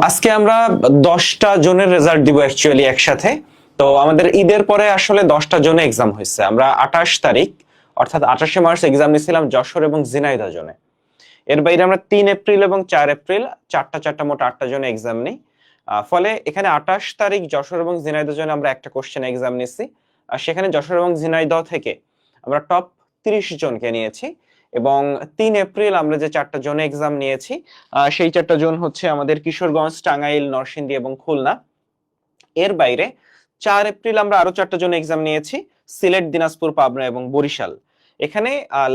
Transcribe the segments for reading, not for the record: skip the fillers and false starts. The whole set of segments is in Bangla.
আজকে আমরা 10টা জনের রেজাল্ট দিব অ্যাকচুয়ালি একসাথে। তো আমাদের ঈদের পরে আসলে 10টা জনে এক্সাম হয়েছে। আমরা 28 তারিখ অর্থাৎ 28শে মার্চ এক্সাম নিয়েছিলাম যশোর এবং ঝিনাইদহ জনে। এর বাইরে আমরা 3 এপ্রিল এবং 4 এপ্রিল চারটা মোট 8টা জনে এক্সাম নিই। ফলে এখানে 28 তারিখ যশোর এবং ঝিনাইদহ জনে আমরা একটা কোশ্চেন এক্সাম নিয়েছি। আর সেখানে যশোর এবং ঝিনাইদহ থেকে আমরা টপ 30 জনকে নিয়েছি। এবং 3 এপ্রিল আমরা যে 4টা জোনে এক্সাম নিয়েছি সেই 4টা জোন হচ্ছে আমাদের কিশোরগঞ্জ, টাঙ্গাইল, নরসিংদী এবং খুলনা। এর বাইরে 4 এপ্রিল আমরা আরো 4টা জোনে এক্সাম নিয়েছি, সিলেট, দিনাজপুর, পাবনা এবং বরিশাল। এখানে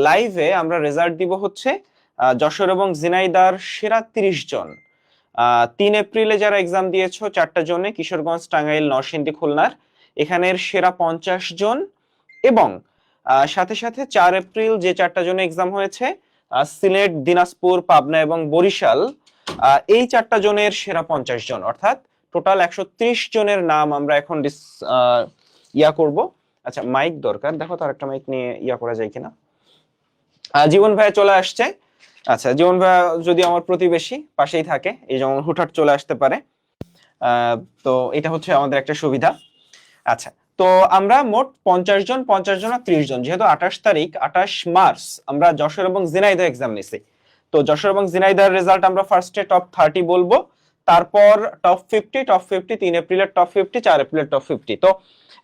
লাইভে আমরা রেজাল্ট দিব হচ্ছে যশোর এবং ঝিনাইদহর সেরা 30 জন। 3 এপ্রিলে যারা এক্সাম দিয়েছো 4টা জোনে, কিশোরগঞ্জ, টাঙ্গাইল, নরসিংদী, খুলনার, এখানের সেরা 50 জন। এবং সাথে সাথে 4 এপ্রিল যে 4টা জনে এক্সাম হয়েছে সিলেট, দিনাজপুর, পাবনা এবং বরিশাল, এই 4টা জনের সেরা 50 জন, অর্থাৎ টোটাল 130 জনের নাম আমরা এখন ইয়া করব। আচ্ছা, মাইক দরকার, দেখো তো আরেকটা মাইক নিয়ে ইয়া করা যায় কিনা। জীবন ভাই চলে আসছে। আচ্ছা, জীবন ভাই যদি আমার প্রতিবেশী পাশেই থাকে, এই যেমন হুটহাট চলে আসতে পারে, তো এটা হচ্ছে আমাদের একটা সুবিধা। আচ্ছা, তো আমরা মোট 50 জন আর 30 জন, যেহেতু 28 মার্চ আমরা যশোর এবং ঝিনাইদহ এক্সাম নিছি, তো যশোর এবং ঝিনাইদহের রেজাল্ট আমরা ফার্স্টে টপ 30 বলবো, তারপর টপ 50, 3 এপ্রিলের টপ 50, 4 এপ্রিলের টপ 50। তো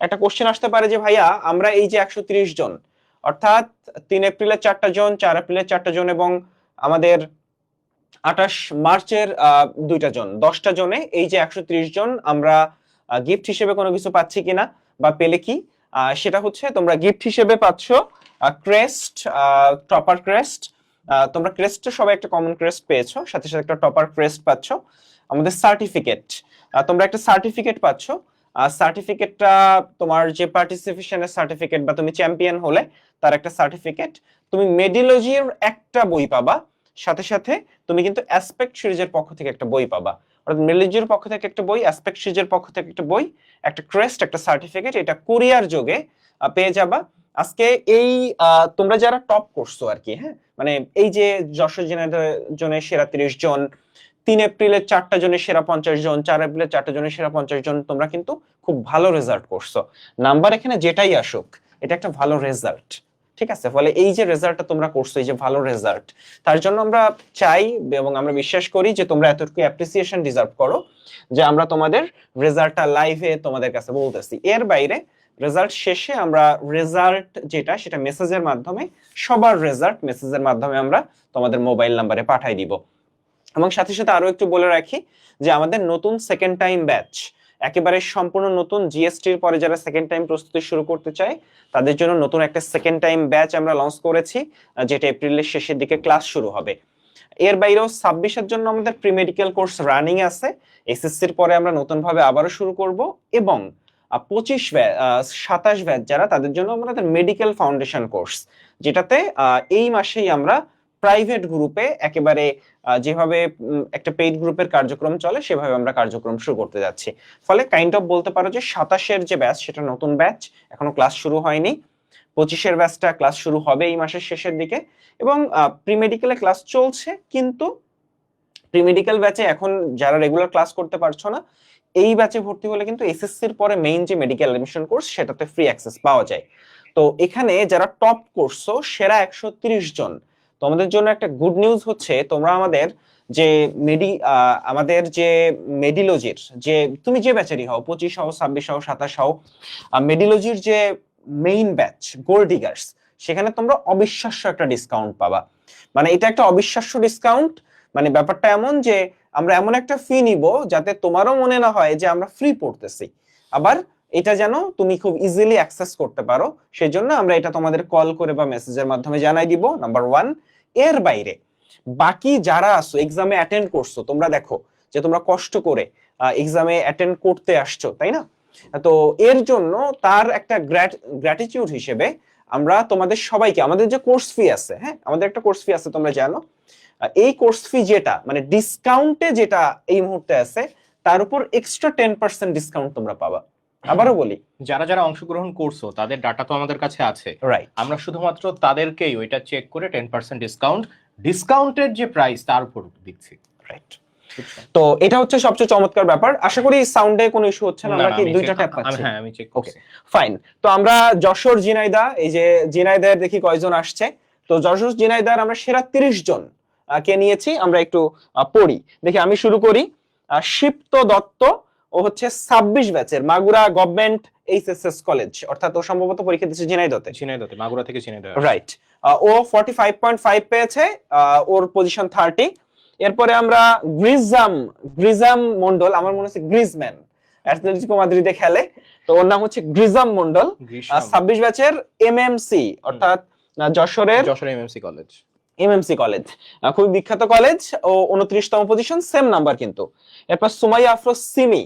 একটা কোশ্চেন আসতে পারে যে ভাইয়া আমরা এই যে 130 জন, অর্থাৎ 3 এপ্রিলের 4টা জন, 4 এপ্রিলের 4টা জন এবং আমাদের 28 মার্চের 2টা জন, 10টা জনে এই যে 130 জন, আমরা গিফট হিসেবে কোনো কিছু পাচ্ছি কিনা বা পেলে কি, সেটা হচ্ছে তোমরা গিফট হিসেবে পাচ্ছ ক্রেস্ট, টপার ক্রেস্ট। তোমরা ক্রেস্টে সবাই একটা কমন ক্রেস্ট পেয়েছো, সাথে সাথে একটা টপার ক্রেস্ট পাচ্ছ, আমাদের সার্টিফিকেট, তোমরা একটা সার্টিফিকেট পাচ্ছ। সার্টিফিকেটটা তোমার যে পার্টিসিপেশনের সার্টিফিকেট বা তুমি চ্যাম্পিয়ন হলে তার একটা সার্টিফিকেট, তুমি মেডিলজির একটা বই পাবা, সাথে সাথে তুমি কিন্তু অ্যাসপেক্ট সিরিজের পক্ষ থেকে একটা বই পাবা, অর্থাৎ মেডিলজির পক্ষ থেকে একটা বই, অ্যাসপেক্ট সিরিজের পক্ষ থেকে একটা বই, একটা ক্রেস্ট, একটা সার্টিফিকেট, এটা কুরিয়ার যোগে পেয়ে যাবা। আজকে এই তোমরা যারা টপ করছো আর কি, হ্যাঁ, মানে এই যে যশোর জনের সেরা 30 জন, 3 এপ্রিলের 4টা জনের সেরা 50 জন, 4 এপ্রিলের 4টা জনের সেরা 50 জন, তোমরা কিন্তু খুব ভালো রেজাল্ট করছো। নাম্বার এখানে যেটাই আসুক, এটা একটা ভালো রেজাল্ট, ঠিক আছে? ফলে এই যে রেজাল্টটা তোমরা করছো, এই যে ভালো রেজাল্ট, তার জন্য আমরা চাই এবং আমরা বিশ্বাস করি যে তোমরা এতটুকু অ্যাপ্রিসিয়েশন ডিজার্ভ করো যে আমরা তোমাদের রেজাল্টটা লাইভে তোমাদের কাছে বলতেছি। এর বাইরে রেজাল্ট শেষে আমরা রেজাল্ট যেটা সেটা মেসেজের মাধ্যমে, সবার রেজাল্ট মেসেজের মাধ্যমে আমরা তোমাদের মোবাইল নাম্বারে পাঠিয়ে দিব। এবং সাথে সাথে আরো একটু বলে রাখি যে আমাদের নতুন সেকেন্ড টাইম ব্যাচ, একেবারে সম্পূর্ণ নতুন, জিএসটির পরে যারা সেকেন্ড টাইম প্রস্তুতি শুরু করতে চায় তাদের জন্য নতুন একটা সেকেন্ড টাইম ব্যাচ আমরা লঞ্চ করেছি, যেটা এপ্রিলের শেষের দিকে ক্লাস শুরু হবে। এর বাইরেও 26-এর জন্য আমাদের প্রি মেডিকেল কোর্স রানিং আছে, এসএসসির পরে আমরা নতুন ভাবে আবারও শুরু করব। এবং 27 ব্যাচ যারা, তাদের জন্য আমাদের মেডিকেল ফাউন্ডেশন কোর্স, যেটাতে এই মাসেই আমরা প্রাইভেট গ্রুপে একেবারে যেভাবে একটা পেইড গ্রুপের কার্যক্রম চলে সেভাবে আমরা কার্যক্রম শুরু করতে যাচ্ছি। ফলে কাইন্ড অফ বলতে পারো যে 27-এর যে ব্যাচ সেটা নতুন ব্যাচ, এখনো ক্লাস শুরু হয়নি। 25-এর ব্যাচটা ক্লাস শুরু হবে এই মাসের শেষের দিকে। এবং প্রি মেডিকেলে ক্লাস চলছে, কিন্তু প্রি মেডিকেল ব্যাচে এখন যারা রেগুলার ক্লাস করতে পারছো না, এই ব্যাচে ভর্তি হলে কিন্তু এসএসসির পরে মেইন যে মেডিকেল অ্যাডমিশন কোর্স সেটাতে ফ্রি অ্যাক্সেস পাওয়া যায়। তো এখানে যারা টপ করছো সেরা 130 জন, তোমাদের জন্য একটা গুড নিউজ হচ্ছে তোমরা আমাদের যে আমাদের যে মেডিলজির, যে তুমি যে ব্যাচেরই হও, 25 হও, 26 হও, 27 হও, মেডিলজির যে মেইন ব্যাচ গোল্ড ডিগার্স, সেখানে তোমরা অবিশ্বাস্য একটা ডিসকাউন্ট পাবা। মানে এটা একটা অবিশ্বাস্য ডিসকাউন্ট, মানে ব্যাপারটা এমন যে আমরা এমন একটা ফি নিব যাতে তোমারও মনে না হয় যে আমরা ফ্রি পড়তেছি, আবার এটা যেন তুমি খুব ইজিলি অ্যাক্সেস করতে পারো, সেই জন্য আমরা এটা তোমাদের কল করে বা মেসেজের মাধ্যমে জানাই দিব, নাম্বার 1। এর বাইরে বাকি যারা আসো এক্সামে অ্যাটেন্ড করছো, তোমরা দেখো যে তোমরা কষ্ট করে এক্সামে অ্যাটেন্ড করতে আসছো, তাই না? তো এর জন্য তার একটা গ্র্যাটিটিউড হিসেবে আমরা তোমাদের সবাইকে, আমাদের যে কোর্স ফি আছে, হ্যাঁ, আমাদের একটা কোর্স ফি আছে তোমরা জানো, এই কোর্স ফি যেটা মানে ডিসকাউন্টে যেটা এই মুহূর্তে আছে, তার উপর এক্সট্রা 10% ডিসকাউন্ট তোমরা পাবা। আবারও বলি, যারা যারা অংশগ্রহণ করছো তাদের ডাটা তো আমাদের কাছে আছে, রাইট, আমরা শুধুমাত্র তাদেরকেই ওইটা চেক করে 10% ডিসকাউন্টের যে প্রাইস তার উপর দিচ্ছি। রাইট। বুঝছো? তো এটা হচ্ছে সবচেয়ে চমৎকার ব্যাপার। আশা করি সাউন্ডে কোনো ইস্যু হচ্ছে না, আমরা কি আমি দুইটা check- ট্যাপ পাচ্ছি? হ্যাঁ আমি চেক ওকে করছি। ফাইন। তো আমরা যশোর ঝিনাইদহ, এই যে ঝিনাইদহের দেখি কয়জন আসছে। তো যশোর ঝিনাইদহের আমরা সেরা 30 জন কে নিয়েছি, আমরা একটু পড়ি। দেখি আমি শুরু করি। শিপ্ত দত্ত, ও হচ্ছে 26 ব্যাচের, মাগুরা গভর্নমেন্ট এইচএসএস কলেজ, অর্থাৎ ও সম্ভবত পরীক্ষা দিচ্ছে ঝিনাইদহতে। ঝিনাইদহতে, মাগুরা থেকে ঝিনাইদহ। রাইট। ও 45.5 পেয়েছে, ওর পজিশন 30। এরপরে আমরা গ্রিজাম মন্ডল, আমার মনে হচ্ছে গ্রিজম্যান, অ্যাটলেটিকো মাদ্রিদে খেলে, তো ওর নাম হচ্ছে গ্রিজাম মন্ডল, গ্রীষ্ম। 26 ব্যাচের, এমএমসি অর্থাৎ যশোরের Jessore MMC college. MMC college, খুবই বিখ্যাত কলেজ। ও 29তম পজিশন, সেম নাম্বার কিন্তু। এরপর সুমাইয়া আফরোজ সিমি,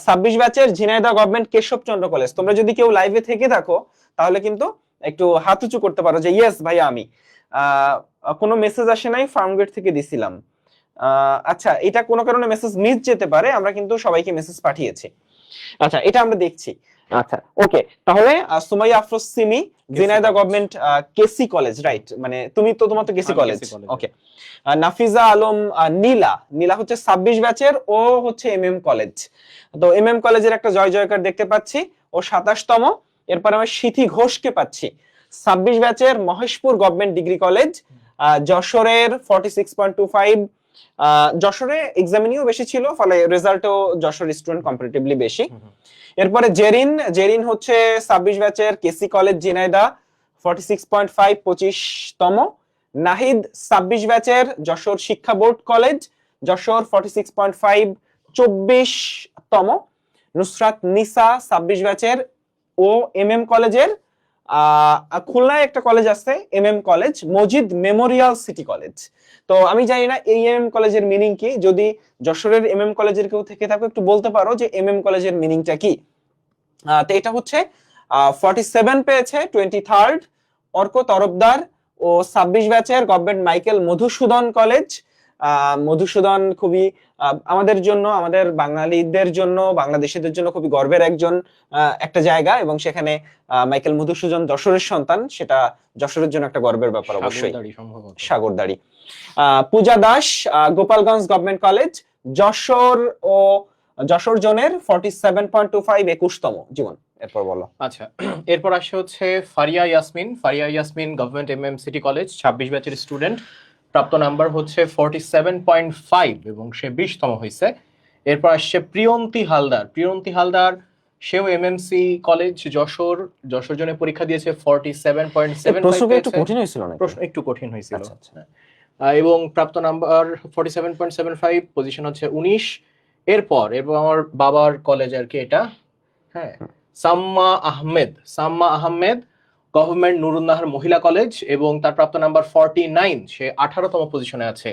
26 ব্যাচের, ঝিনাইদহ গভর্নমেন্ট কেশবচন্দ্র কলেজ। তোমরা যদি কেউ লাইভে থেকে থাকো তাহলে কিন্তু একটু হাত উঁচু করতে পারো যে ইয়েস ভাই আমি। কোনো মেসেজ আসে নাই, ফার্মগেট থেকে দিছিলাম। আচ্ছা, এটা কোনো কারণে মেসেজ মিস যেতে পারে, আমরা কিন্তু সবাইকে মেসেজ পাঠিয়েছি। আচ্ছা, এটা আমরা দেখছি। আচ্ছা ওকে, তাহলে সুমাইয়া আফরোজ সিমি, ঝিনাইদহ গভর্নমেন্ট কেসি কলেজ, রাইট? মানে তোমার তো কেসি আমি কলেজ, কেসি কলেজ। ওকে। নাফিজা আলম নীলা হচ্ছে 26 ব্যাচের, ও হচ্ছে এমএম কলেজ। তো এমএম কলেজের একটা জয় জয়কার দেখতে পাচ্ছি, ও 27তম। এরপর আমরা সিথি ঘোষকে পাচ্ছি, 26 ব্যাচের, মহেশপুর গভর্নমেন্ট ডিগ্রি কলেজ, যশোরের 46.25। যশোরে এক্সামিনিও বেশি ছিল, ফলে রেজাল্টও যশোর স্টুডেন্ট কম্পারেটিভলি বেশি। এরপরে জেরিন হচ্ছে 26 ব্যাচের, কেসি কলেজ ঝিনাইদহ, 46.5, 25তম। নাহিদ 26 ব্যাচের, যশোর শিক্ষা বোর্ড কলেজ, যশোর, 46.5, 24তম। নুসরাত নিসা 26 ব্যাচের, ও এমএম কলেজের, খুলনায় একটা কলেজ আছে MM college, Majid memorial city college. তো আমি জানি না এই এমএম কলেজের মিনিং কি, যদি যশোরের এমএম কলেজের কেউ থেকে থাকো একটু বলতে পারো যে এমএম কলেজের মিনিংটা কি। তো এটা হচ্ছে 47 পেয়েছে, 23rd। অর্ক তরফদার, ও 26 ব্যাচের, government Michael Madhusudan college. Madhusudan খুবই আমাদের জন্য, আমাদের বাঙালিদের জন্য, বাংলাদেশিদের জন্য খুবই গর্বের একটা জায়গা, এবং সেখানে মাইকেল মধুসূদন যশোরের সন্তান, সেটা যশোরের জন্য একটা গর্বের ব্যাপার অবশ্যই। সাগরদাড়ি। পূজা দাস, গোপালগঞ্জ গভর্নমেন্ট কলেজ, যশোর জোনের 47.25, 21তম জীবন। এরপর বলো। আচ্ছা, এরপর আসে হচ্ছে Faria Yasmin government MM city college, 26 ব্যাচের স্টুডেন্ট, প্রাপ্ত নাম্বার হচ্ছে 47.5 এবং সে 20তম হয়েছে। এরপর আসছে প্রিয়ন্তী হালদার, সেও এমএমসি কলেজ যশোর জনে পরীক্ষা দিয়েছে, 47.75 প্রশ্ন একটু পেয়েছে। কঠিন হয়েছিল নাকি? প্রশ্ন একটু কঠিন হয়েছিল। আচ্ছা, আচ্ছা। এবং প্রাপ্ত নাম্বার 47.75, পজিশন হচ্ছে 19। এরপর আমার বাবার কলেজ আর কি এটা, হ্যাঁ, সাম্মা আহমেদ গভর্নমেন্ট নুরুন্নাহার মহিলা কলেজ, এবং তার প্রাপ্ত নাম্বার 49, সে 18তম পজিশনে আছে।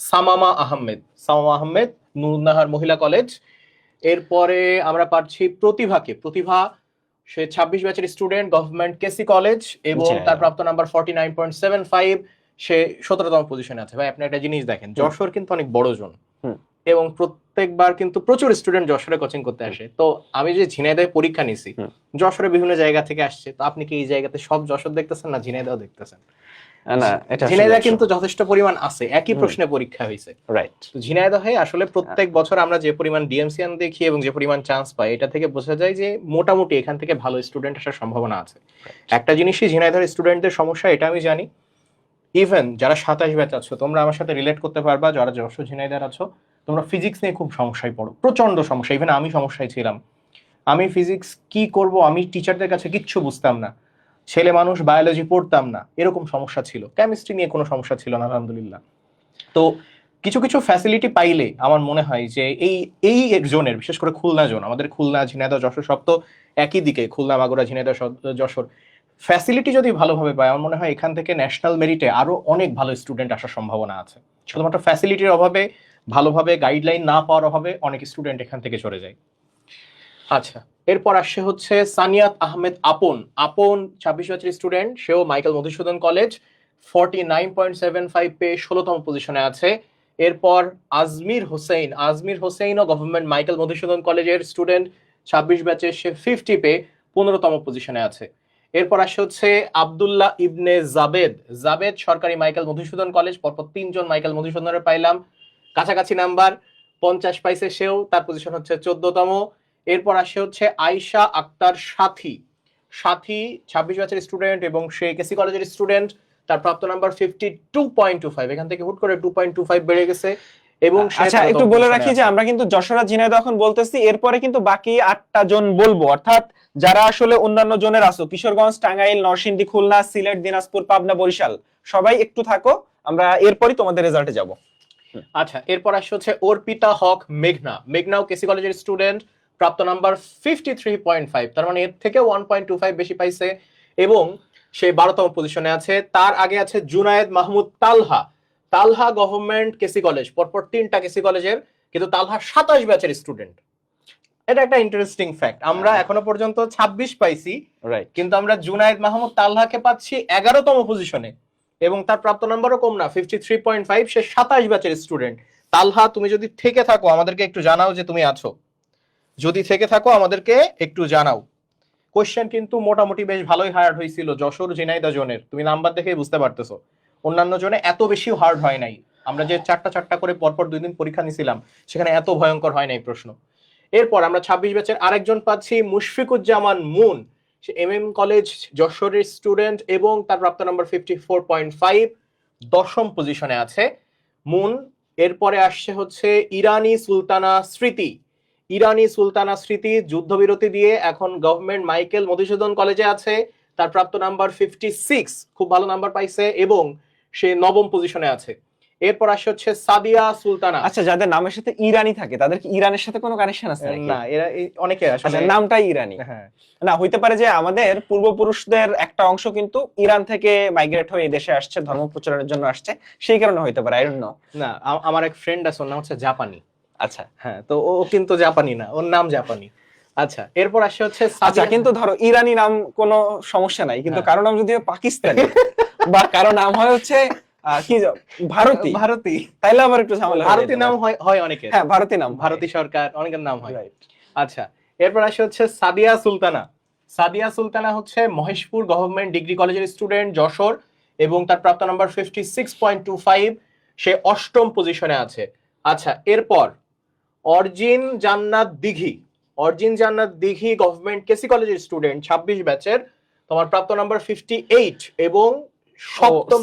সামামা আহমেদ নুরুন্নাহার মহিলা কলেজ। এরপরে আমরা পাচ্ছি প্রতিভা, সে 26 ব্যাচের স্টুডেন্ট, গভর্নমেন্ট কেসি কলেজ, এবং তার প্রাপ্ত নাম্বার 49.75, সে 17তম পজিশনে আছে। ভাই আপনি একটা জিনিস দেখেন, যশোর কিন্তু অনেক বড় জোন, এবং প্রত্যেকবার কিন্তু প্রচুর স্টুডেন্ট যশোরে কোচিং করতে আসে। তো আমি যে ঝিনাইদহে পরীক্ষা নিছি, যশোরে বিভিন্ন জায়গা থেকে আসছে, তো আপনি কি এই জায়গাতে সব যশোর দেখতেছেন না ঝিনাইদহ দেখতেছেন? না, এটা ঝিনাইদহ কিন্তু যথেষ্ট পরিমাণ আছে, একই প্রশ্নে পরীক্ষা হয়েছে, রাইট। তো ঝিনাইদহে আসলে প্রত্যেক বছর আমরা যে পরিমাণ ডিএমসিএন দেখি এবং যে পরিমাণ চান্স পাই, এটা থেকে বোঝা যায় যে মোটামুটি এখান থেকে ভালো স্টুডেন্ট আসার সম্ভাবনা আছে। একটা জিনিসই ঝিনাইদহের স্টুডেন্টদের সমস্যা, এটা আমি জানি, ইভেন যারা 27 ব্যাচ আছো, তোমরা আমার সাথে রিলেট করতে পারবা, যারা যশোর ঝিনাইদহ আছো, তোমরা ফিজিক্স নিয়ে খুব সমস্যায় পড়ো, প্রচন্ড সমস্যা। ইভেন আমি সমস্যায় ছিলাম, আমি ফিজিক্স কি করব, আমি টিচারদের কাছে কিচ্ছু বুঝতাম না, ছেলে মানুষ বায়োলজি পড়তাম না, এরকম সমস্যা ছিল। কেমিস্ট্রি নিয়ে কোনো সমস্যা ছিল না আলহামদুলিল্লাহ। তো কিছু কিছু ফ্যাসিলিটি পাইলে আমার মনে হয় যে এই জোনের, বিশেষ করে খুলনা জোন, আমাদের খুলনা ঝিনাইদহ যশোর সব তো একই দিকে, খুলনা মাগুরা ঝিনাইদহ যশোর, ফ্যাসিলিটি যদি ভালোভাবে পায়, আমার মনে হয় এখান থেকে ন্যাশনাল মেরিটে আরো অনেক ভালো স্টুডেন্ট আসার সম্ভাবনা আছে। শুধুমাত্র ফ্যাসিলিটির অভাবে, ভালোভাবে গাইডলাইন না পাওয়ার অভাবে অনেক স্টুডেন্ট এখান থেকে চলে যায়। আচ্ছা, এরপর আসছে হচ্ছে সানিয়াত আহমেদ আপন 26 ব্যাচের স্টুডেন্ট, সেও মাইকেল মধুসূদন কলেজ, 49.75 পেয়ে 16তম পজিশনে আছে। এরপর আজমির হোসেইনও গভর্নমেন্ট মাইকেল মধুসূদন কলেজের স্টুডেন্ট, 26 ব্যাচে, সে 50 পেয়ে 15তম পজিশনে আছে। এরপর আসে হচ্ছে আব্দুল্লাহ ইবনে জাবেদ সরকারি মাইকেল মধুসূদন কলেজ, পরপর 3 জন মাইকেল মধুসূদনের পাইলাম, কাছাকাছি নাম্বার। 50 পাইছে সেও, তার পজিশন হচ্ছে 14তম। এরপর আসে হচ্ছে আয়শা আক্তার সাথী। সাথী 26 ব্যাচের স্টুডেন্ট এবং সে কেসি কলেজের স্টুডেন্ট, তার প্রাপ্ত নাম্বার 52.25, এখান থেকে হুট করে 2.25 বেড়ে গেছে এবং সে আচ্ছা, একটু বলে রাখি যে আমরা কিন্তু যশোর ঝিনাইদহ এখন বলতেছি, এরপরে কিন্তু বাকি 8টা জন বলবো, অর্থাৎ যারা আসলে অন্যান্য জনের আছো, কিশোরগঞ্জ, টাঙ্গাইল, নরসিংদী, খুলনা, সিলেট, দিনাজপুর, পাবনা, বরিশাল, সবাই একটু থাকো, আমরা এরপরই তোমাদের রেজাল্টে যাব। আচ্ছা, এরপর আসছে হচ্ছে অর্পিতা হক মেঘনা। মেঘনাও কেসি কলেজের স্টুডেন্ট, প্রাপ্ত নাম্বার 53.5, তার মানে এর থেকে 1.25 বেশি পাইছে এবং সে 12তম পজিশনে আছে। তার আগে আছে জুনায়েদ মাহমুদ তালহা। তালহা গভর্নমেন্ট কেসি কলেজ, পরপর 3টা কেসি কলেজের, কিন্তু তালহা 27 ব্যাচের স্টুডেন্ট। এটা একটা ইন্টারেস্টিং ফ্যাক্ট। আমরা এখনো পর্যন্ত 26 পাইছি, রাইট, কিন্তু আমরা জুনায়েদ মাহমুদ তালহাকে পাচ্ছি 11তম পজিশনে এবং তার প্রাপ্ত নাম্বারও কম না, 53.5, সে 27 ব্যাচের স্টুডেন্ট। তালহা, তুমি যদি থেকে থাকো আমাদেরকে একটু জানাও যে তুমি আছো, যদি থেকে থাকো আমাদেরকে একটু জানাও। কোশ্চেন কিন্তু মোটামুটি বেশ ভালোই হার্ড হয়েছিল যশোর ঝিনাইদহ জোনের, তুমি নাম্বার দেখেই বুঝতে পারতেছো। অন্যান্য জোনে এত বেশি হার্ড হয় নাই, আমরা যে চারটা করে পরপর 2 দিন পরীক্ষা নিছিলাম সেখানে এত ভয়ঙ্কর হয় নাই প্রশ্ন। এরপর আমরা 26 ব্যাচের আরেকজন পাচ্ছি মুশফিকুজ্জামান মুন, সে এমএম কলেজ যশোরের স্টুডেন্ট এবং তার প্রাপ্ত নাম্বার 54.5, 10ম পজিশনে আছে মুন। এরপরে আসছে হচ্ছে ইরানি সুলতানা স্মৃতি। ইরানি সুলতানা স্মৃতি যুদ্ধবিরতি দিয়ে এখন গভর্নমেন্ট মাইকেল মধুসূদন কলেজে আছে, তার প্রাপ্ত নাম্বার 56, খুব ভালো নাম্বার পাইছে এবং সে 9ম পজিশনে আছে। এরপর আসছে হচ্ছে সাদিয়া সুলতানা। আচ্ছা, যাদের নামের সাথে ইরানি থাকে তাদের কি ইরানের সাথে কোনো কানেকশন আছে নাকি? না, এরা অনেকে আচ্ছা, আসলে নামটাই ইরানি। হ্যাঁ, না, হইতে পারে যে আমাদের পূর্বপুরুষদের একটা অংশ কিন্তু ইরান থেকে মাইগ্রেট হয়ে এই দেশে আসছে, ধর্ম প্রচারের জন্য আসছে, সেই কারণে হইতে পারে, আই ডোন্ট নো। না, আমার এক ফ্রেন্ড আছে, ওর নাম হচ্ছে জাপানি। আচ্ছা, হ্যাঁ, তো ও কিন্তু জাপানি না, ওর নাম জাপানি। আচ্ছা, এরপর আসছে হচ্ছে আচ্ছা, কিন্তু ধরো ইরানি নাম কোনো সমস্যা নাই, কিন্তু কারো নাম যদি হয় পাকিস্তানি বা কারো নাম হয় হচ্ছে কি ভারতী, ভারতী, তাইলে আবার একটু ঝামেলা হয়ে ভারতী যেতে নাম পারে। হয় অনেকের। হ্যাঁ, ভারতী নাম, ভারতী সরকার, অনেকের নাম হয়। রাইট। আচ্ছা, এরপর আসে হচ্ছে সাদিয়া সুলতানা। সাদিয়া সুলতানা হচ্ছে মহেশপুর গভর্নমেন্ট ডিগ্রি কলেজের স্টুডেন্ট যশোর এবং তার প্রাপ্ত নাম্বার 56.25, সে 8ম পজিশনে আছে। আচ্ছা, এরপর অর্জিন জান্নাত দিঘি। অর্জিন জান্নাত দিঘি গভর্নমেন্ট কেসি কলেজের স্টুডেন্ট, 26 ব্যাচের, তোমার প্রাপ্ত নাম্বার 58 এবং 7ম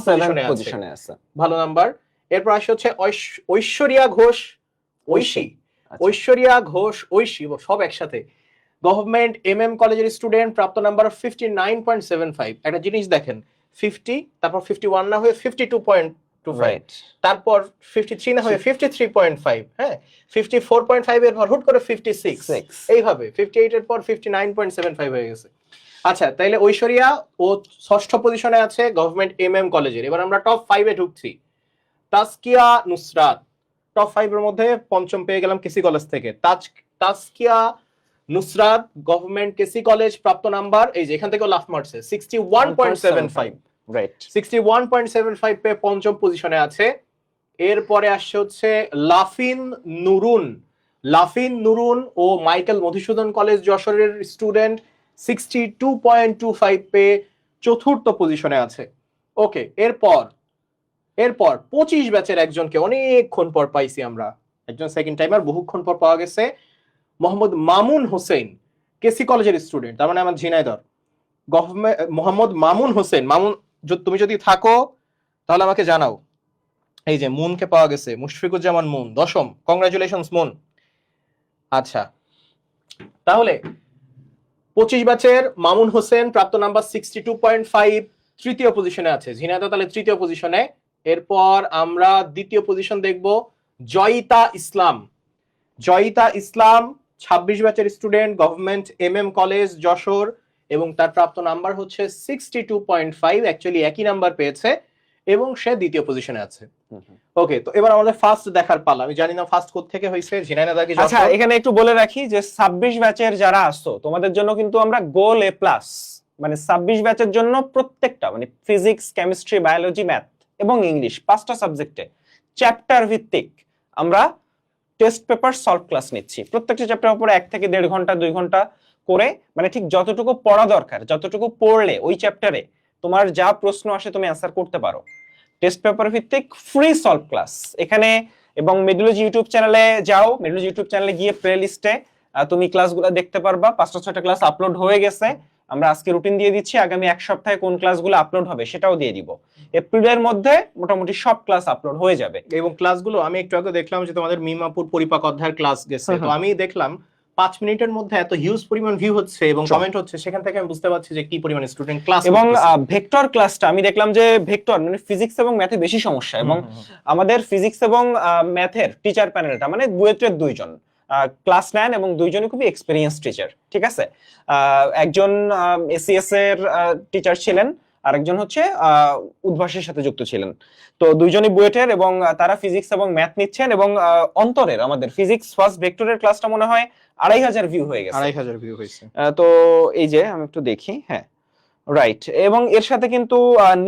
পজিশনে আছে, ভালো নাম্বার। এরপর আসে হচ্ছে ঐশ্বরিয়া ঘোষ, ঐশী, ঐশ্বরিয়া ঘোষ ঐশী, সব একসাথে, গভর্নমেন্ট এমএম কলেজের স্টুডেন্ট, প্রাপ্ত নাম্বার 59.75। একটা জিনিস দেখেন, 50 তারপর 51 না হয়ে 52.25, তারপর 53 না হয়ে 53.5, হ্যাঁ 54.5 এর পর হুট করে 56, এইভাবে 58 এর পর 59.75 হয়ে গেছে। আচ্ছা, তাইলে ঐশ্বরিয়া ও 6ষ্ঠ পজিশনে আছে গভর্নমেন্ট এমএম কলেজের। এবার আমরা টপ 5 এ ঢুকছি। তাসকিয়া নুসরাত, টপ 5 এর মধ্যে 5ম পেয়ে গেলাম কেসি কলেজ থেকে। তাসকিয়া নুসরাত গভর্নমেন্ট কেসি কলেজ, প্রাপ্ত নাম্বার এই যে এখান থেকে লাফ মারছে 61.75, রাইট, 61.75 পেয়ে 5ম পজিশনে আছে। এরপরে আসছে হচ্ছে লাফিন নুরুন। লাফিন নুরুন ও মাইকেল মধুসূদন কলেজ যশোরের স্টুডেন্ট, 62.25 পেয়ে 4র্থ পজিশনে আছে। ওকে, এরপর 25 ব্যাচের একজনকে অনেকক্ষণ পর পাইছি আমরা, একজন সেকেন্ড টাইমার, বহুক্ষণ পর পাওয়া গেছে, মোহাম্মদ মামুন হোসেন, কেসি কলেজের স্টুডেন্ট, তার মানে আমার ঝিনাইদহ গভর্নমেন্ট। মোহাম্মদ মামুন হোসেন, মামুন তুমি যদি থাকো তাহলে আমাকে জানাও। এই যে মুনকে পাওয়া গেছে, মুশফিকুজ্জামান মুন, 10ম, কংগ্রাচুলেশনস মুন। আচ্ছা, তাহলে 25 ব্যাচের মামুন হোসেন, প্রাপ্ত নাম্বার 62.5, 3য় পজিশনে আছে ঝিনাইদহ, তাহলে 3য় পজিশনে। এরপর আমরা 2য় পজিশন দেখব, জয়িতা ইসলাম। জয়িতা ইসলাম 26 ব্যাচের student, government MM college Jessore এবং তার প্রাপ্ত নাম্বার হচ্ছে 62.5, অ্যাকচুয়ালি একই নাম্বার পেয়েছে এবং সে 2য় পজিশনে আছে। ওকে, তো এবার আমাদের ফার্স্ট দেখার পালা। আমি জানি না ফার্স্ট কোথা থেকে হইছে, ঝিনাইদহ নাকি যশোর। আচ্ছা, এখানে একটু বলে রাখি যে 26 ব্যাচের যারা আসছো তোমাদের জন্য কিন্তু আমরা গোল A+, মানে 26 ব্যাচের জন্য প্রত্যেকটা, মানে ফিজিক্স, কেমিস্ট্রি, বায়োলজি, ম্যাথ এবং ইংলিশ 5টা সাবজেক্টে চ্যাপ্টার ভিত্তিক আমরা টেস্ট পেপার সলভ ক্লাস নিচ্ছি। প্রত্যেকটা চ্যাপ্টারের উপরে 1 থেকে 1.5 ঘন্টা 2 ঘন্টা করে, মানে ঠিক যতটুকু পড়া দরকার, যতটুকু পড়লে ওই চ্যাপ্টারে তোমার যা প্রশ্ন আসে তুমি অ্যান্সার করতে পারো। টেস্ট পেপার ভিত্তিক ফ্রি সলভ ক্লাস। এখানে এবং মেডিলজি ইউটিউব চ্যানেলে যাও, মেডিলজি ইউটিউব চ্যানেলে গিয়ে প্লে লিস্টে তুমি ক্লাসগুলো দেখতে পারবা। 5টা 6টা ক্লাস আপলোড হয়ে গেছে। আমরা আজকে রুটিন দিয়ে দিচ্ছি, আগামী এক সপ্তাহে কোন ক্লাসগুলো আপলোড হবে সেটাও দিয়ে দিব। এপ্রিলের মধ্যে মোটামুটি সব ক্লাস আপলোড হয়ে যাবে। এবং ক্লাসগুলো আমি একটু আগে দেখলাম যে তোমাদের মিমাপুর পরিপাক অধ্যায়ের ক্লাস গেছে, তো আমি দেখলাম 5 মিনিটের মধ্যে এত হিউজ পরিমাণ ভিউ হচ্ছে এবং কমেন্ট হচ্ছে, সেখান থেকে আমি বুঝতে পারছি যে কি পরিমাণ স্টুডেন্ট ক্লাস। এবং ভেক্টর ক্লাসটা আমি দেখলাম যে ভেক্টর মানে ফিজিক্স এবং ম্যাথে বেশি সমস্যা, এবং আমাদের ফিজিক্স এবং ম্যাথের টিচার প্যানেলটা মানে বুয়েটের দুইজন ক্লাস নেন এবং দুইজনই খুবই এক্সপেরিয়েন্স টিচার, ঠিক আছে। একজন এসিএস এর টিচার ছিলেন, আরেকজন হচ্ছে উদ্ভাসের সাথে যুক্ত ছিলেন। তো দুইজনই বুয়েটের এবং তারা ফিজিক্স এবং ম্যাথ নিচ্ছেন। এবং অন্তরের আমাদের ফিজিক্স ফার্স্ট ভেক্টরের ক্লাসটা মনে হয় 2500 ভিউ হয়ে গেছে। 2500 ভিউ হয়েছে। তো এই যে আমি একটু দেখি, হ্যাঁ রাইট। এবং এর সাথে কিন্তু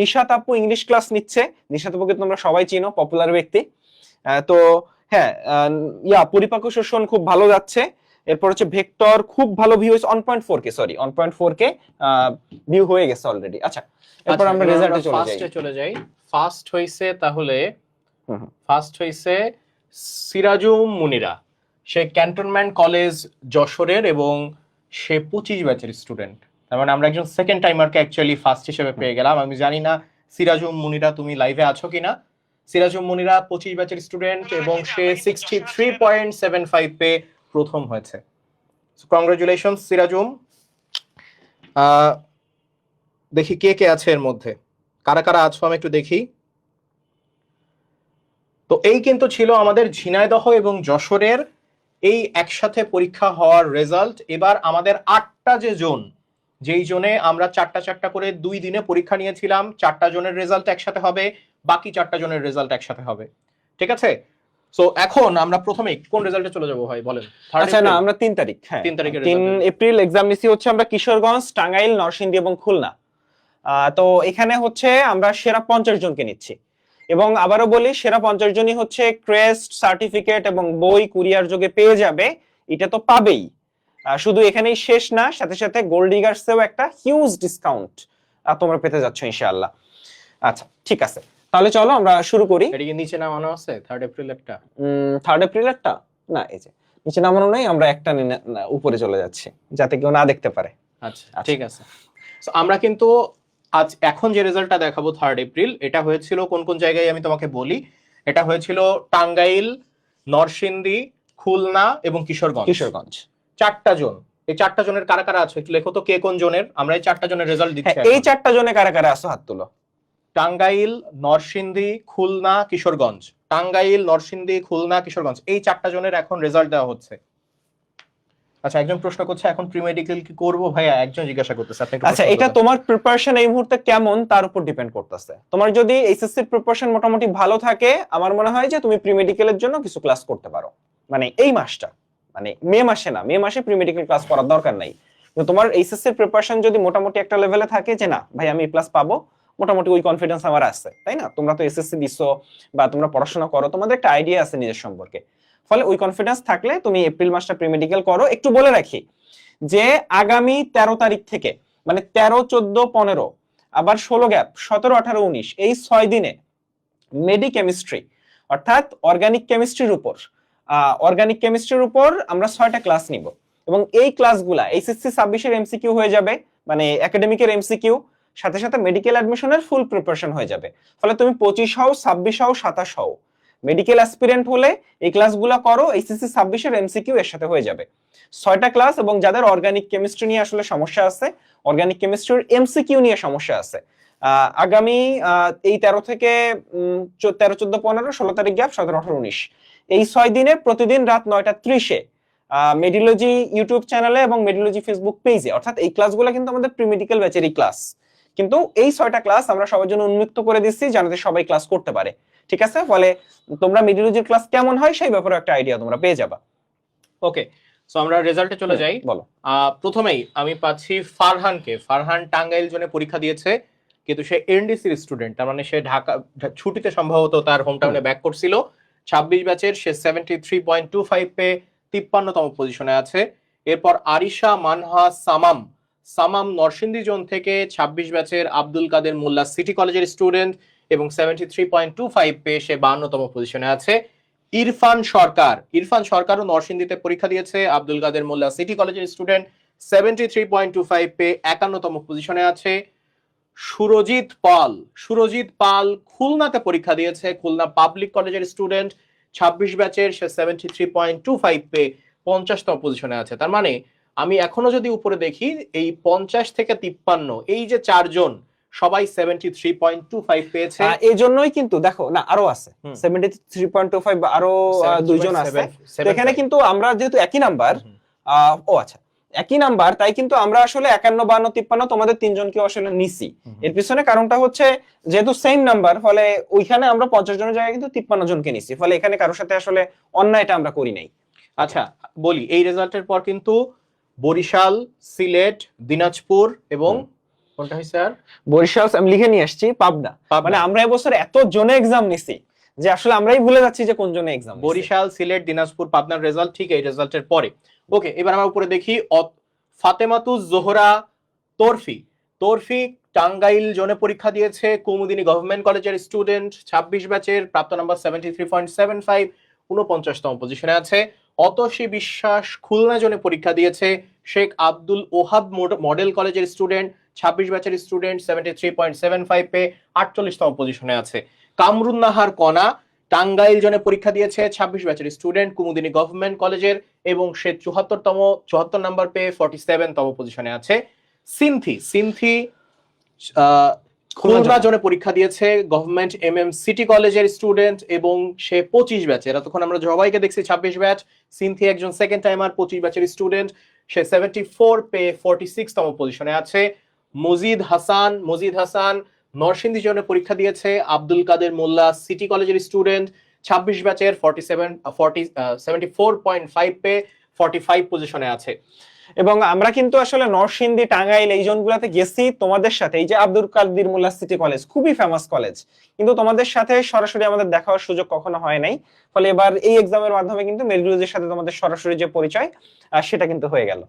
নিশাত আপু ইংলিশ ক্লাস নিচ্ছে। নিশাত আপুকে তোমরা সবাই চিনো, পপুলার ব্যক্তি। তো হ্যাঁ, পরিপাক শোষণ খুব ভালো যাচ্ছে। এরপর হচ্ছে ভেক্টর খুব ভালো ভিউ হয়েছে, 1.4K, সরি 1.4K ভিউ হয়ে গেছে অলরেডি। আচ্ছা, এরপর আমরা রেজাল্টে চলে যাই। ফার্স্ট হইছে, তাহলে ফার্স্ট হইছে সিরাজুম মুনিরা, সে ক্যান্টনমেন্ট কলেজ যশোরের এবং সে 25 ব্যাচের স্টুডেন্ট। তার মানে আমরা একজন সেকেন্ড টাইমারকে অ্যাকচুয়ালি ফার্স্ট হিসেবে পেয়ে গেলাম। আমি জানি না সিরাজুম মুনিরা তুমি লাইভে আছো কিনা। সিরাজুম মুনিরা 25 ব্যাচের স্টুডেন্ট এবং সে 63.75 পে প্রথম হয়েছে। কংগ্রাচুলেশন সিরাজুম। দেখি কে কে আছে এর মধ্যে, কারা কারা আছো আমি একটু দেখি। তো এই কিন্তু ছিল আমাদের ঝিনাইদহ এবং যশোরের এই একসাথে পরীক্ষা হওয়ার রেজাল্ট। এবার আমাদের 8টা যে জোন, যেই জোনে আমরা 4টা করে 2 দিনে পরীক্ষা নিয়েছিলাম, 4টা জোনের রেজাল্ট একসাথে হবে, বাকি 4টা জোনের রেজাল্ট একসাথে হবে, ঠিক আছে। সো এখন আমরা প্রথমে কোন রেজাল্টে চলে যাব ভাই বলেন? আচ্ছা না, আমরা 3 তারিখ, হ্যাঁ 3 এপ্রিল এক্সাম নিছি হচ্ছে আমরা কিশোরগঞ্জ, টাঙ্গাইল, নরসিংদী এবং খুলনা। তো এখানে হচ্ছে আমরা সেরা 50 জনকে নিচ্ছি। এবং আবারও বলি, সেরা 50 জনই হচ্ছে ক্রেস্ট, সার্টিফিকেট এবং বই কুরিয়ার যোগে পেয়ে যাবে। এটা তো পাবেই, শুধু এখানেই শেষ না, সাথে সাথে গোল্ড ডিগার্সেও একটা হিউজ ডিসকাউন্ট তোমরা পেতে যাচ্ছ ইনশাআল্লাহ। আচ্ছা ঠিক আছে, তাহলে চলো আমরা শুরু করি। এদিকে নিচে নামানো আছে 3 এপ্রিল একটা, 3 এপ্রিল একটা না, এই যে নিচে নামানো নাই, আমরা একটা উপরে চলে যাচ্ছি যাতে কেউ না দেখতে পারে। আচ্ছা ঠিক আছে। সো আমরা কিন্তু আজ এখন যে রেজাল্টটা দেখাবো 3 এপ্রিল, এটা হয়েছিল কোন কোন জায়গায় আমি তোমাকে বলি। এটা হয়েছিল টাঙ্গাইল, নরসিংদী, খুলনা এবং কিশোরগঞ্জ। 4টা জোন। এই 4টা জোনের কারা কারা আছে একটু লেখো তো, কে কোন জোনের। আমরা এই 4টা জোনের রেজাল্ট দিচ্ছি। এই 4টা জোনে কারা কারা আছো হাত তুলো। টাঙ্গাইল, নরসিংদী, খুলনা, কিশোরগঞ্জ। টাঙ্গাইল, নরসিংদী, খুলনা, কিশোরগঞ্জ, এই 4টা জোনের এখন রেজাল্ট দেওয়া হচ্ছে। আচ্ছা, একজন প্রশ্ন করছে এখন প্রি মেডিকেল কি করব ভাইয়া, একজন জিজ্ঞাসা করতেছে। আচ্ছা, এটা তোমার প্রিপারেশন এই মুহূর্তে কেমন তার উপর ডিপেন্ড করতেছে। তোমার যদি এইচএসসি প্রিপারেশন মোটামুটি ভালো থাকে, আমার মনে হয় যে তুমি প্রি মেডিকেলের জন্য কিছু ক্লাস করতে পারো। মানে এই মাসটা, মানে মে মাসে না, মে মাসে প্রি মেডিকেল ক্লাস করার দরকার নাই। কিন্তু তোমার এইচএসসি প্রিপারেশন যদি মোটামুটি একটা লেভেলে থাকে যে না ভাই আমি প্লাস পাবো, মোটামুটি ওই কনফিডেন্স আমার আছে, তাই না? তোমরা তো এসএসসি দিছো বা তোমরা পড়াশোনা করো, তোমাদের একটা আইডিয়া আছে নিজের সম্পর্কে। ফলে ওই কনফিডেন্স থাকলে তুমি এপ্রিল মাসটা প্রি মেডিকেল করো। একটু বলে রাখি যে আগামী 13 তারিখ থেকে, মানে 13, 14, 15, আবার 16 গ্যাপ 17, 18, 19, এই 6 দিনে মেডিকেমিস্ট্রি অর্থাৎ অর্গানিক কেমিস্ট্রির উপর আমরা 6টা ক্লাস নিব। এবং এই ক্লাসগুলা এইচএসসি 26-এর এমসিকিউ হয়ে যাবে, মানে একাডেমিকের এমসিকিউ, সাথে সাথে মেডিকেল অ্যাডমিশনের ফুল প্রিপারেশন হয়ে যাবে। ফলে তুমি 25 হও, 26 হও, 27 হও, মেডিকেল অ্যাসপিরেন্ট হলে এই ক্লাসগুলো করো, এইচএসসি 26-এর এমসিকিউ এর সাথে হয়ে যাবে। 6টা ক্লাস। এবং যাদের অর্গানিক কেমিস্ট্রি নিয়ে আসলে সমস্যা আছে, অর্গানিক কেমিস্ট্রির এমসিকিউ নিয়ে সমস্যা আছে, আগামী এই 13 থেকে 13, 14, 15, 16 তারিখ গ্যাপ 17, 18, 19, এই 6 দিনে প্রতিদিন রাত 9:30-এ মেডিলজি ইউটিউব চ্যানেলে এবং মেডিলজি ফেসবুক পেজে, অর্থাৎ এই ক্লাসগুলো কিন্তু আমাদের প্রি মেডিকেল ব্যাচেরই ক্লাস, কিন্তু এই 6টা ক্লাস আমরা সবার জন্য উন্মুক্ত করে দিচ্ছি যাতে সবাই ক্লাস করতে পারে, ঠিক আছে? ফলে তোমরা মেডিলজির ক্লাস কেমন হয় সেই ব্যাপারে একটা আইডিয়া তোমরা পেয়ে যাবা। ওকে, সো আমরা রেজাল্টে চলে যাই। বলো। প্রথমেই আমি পাচ্ছি ফারহানকে। ফারহান টাঙ্গাইল জোনে পরীক্ষা দিয়েছে, কিন্তু সে এনডিসির স্টুডেন্ট, তার মানে সে ঢাকা ছুটিতে সম্ভবত তার হোম টাউনে ব্যাক করছিল। 26 ব্যাচের, সে 73.25 পে 53তম পজিশনে আছে। এরপর আরিশা মানহা সামাম নরসিংদী জোন থেকে 26 ব্যাচের আব্দুল কাদের মোল্লা সিটি কলেজের স্টুডেন্ট এবং 73.25 পে সে 52তম পজিশনে আছে। ইরফান সরকারও নরসিংদীতে পরীক্ষা দিয়েছে। আব্দুল কাদের মোল্লা সিটি কলেজের স্টুডেন্ট 73.25 পেয়ে 51তম পজিশনে আছে। সুরজিৎ পাল খুলনাতে পরীক্ষা দিয়েছে, খুলনা পাবলিক কলেজের স্টুডেন্ট 26 ব্যাচের, সে 73.25 পেয়ে 50তম পজিশনে আছে। তার মানে আমি এখনো যদি উপরে দেখি এই 50 থেকে 53 এই যে চারজন সবাই 73.25 পেয়েছে। এই জন্যই কিন্তু দেখো না আরো আছে 73.25 বা আরো দুইজন আছে। তো এখানে কিন্তু আমরা যেহেতু একই নাম্বার, ও আচ্ছা একই নাম্বার, তাই কিন্তু আমরা আসলে 51 52 53 তোমাদের তিনজনকে আসলে নিছি। এর পিছনে কারণটা হচ্ছে যেহেতু সেম নাম্বার, ফলে ওইখানে আমরা 50 জনের জায়গায় কিন্তু 53 জনকে নিছি, ফলে এখানে কারোর সাথে আসলে অন্যায়টা আমরা করি নাই। আচ্ছা বলি, এই রেজাল্টের পর কিন্তু বরিশাল, সিলেট, দিনাজপুর এবং কোনটা হইছে আর বরিশাল আমি লিখে নিয়ে আসছি, পাবনা। মানে আমরা এবছর এত জনে এক্সাম নিছি যে আসলে আমরাই ভুলে যাচ্ছি যে কোন জনে এক্সাম। বরিশাল, সিলেট, দিনাজপুর, পাবনার রেজাল্ট ঠিক এই রেজাল্টের পরে। ওকে, এবার আমরা উপরে দেখি ফাতেমাতুজ জোহরা তরফি টাঙ্গাইল জোনে পরীক্ষা দিয়েছে, কুমুদিনী গভর্নমেন্ট কলেজের স্টুডেন্ট 26 ব্যাচের, প্রাপ্ত নাম্বার 73.75, 49তম পজিশনে আছে। অতসী বিশ্বাস খুলনা জোনে পরীক্ষা দিয়েছে, শেখ আব্দুল ওহাব মডেল কলেজের স্টুডেন্ট 26 ব্যাচের স্টুডেন্ট 73.75 পেয়ে 48তম পজিশনে আছে। কামরুন নাহার কণা টাঙ্গাইল জনে পরীক্ষা দিয়েছে, 26 ব্যাচের স্টুডেন্ট কুমুদিনী গভর্নমেন্ট কলেজের, এবং সে 74 নাম্বার পেয়ে 47তম পজিশনে আছে। সিনথি খুলনা জনে পরীক্ষা দিয়েছে, গভর্নমেন্ট সিটি কলেজের স্টুডেন্ট, এবং সে 25 ব্যাচের। এতক্ষণ আমরা সবাইকে দেখছি 26 ব্যাচ, সিনথি একজন সেকেন্ড টাইমার 25 ব্যাচের স্টুডেন্ট, সে 74 পেয়ে 46তম পজিশনে আছে। মজিদ হাসান নরসিংদী জনে পরীক্ষা দিয়েছে, আব্দুল কাদের মোল্লা সিটি কলেজের স্টুডেন্ট 26 ব্যাচের 74.5 পেয়ে 45 পজিশনে আছে। এবং আমরা কিন্তু আসলে নরসিংদী, টাঙ্গাইল এই জোনগুলোতে গেছি তোমাদের সাথে। এই যে আব্দুল কাদের মোল্লা সিটি কলেজ খুবই ফেমাস কলেজ, কিন্তু তোমাদের সাথে সরাসরি আমাদের দেখা হওয়ার সুযোগ কখনো হয় নাই, ফলে এবার এই এক্সামের মাধ্যমে কিন্তু মেরিট সাথে তোমাদের সরাসরি যে পরিচয় সেটা কিন্তু হয়ে গেল।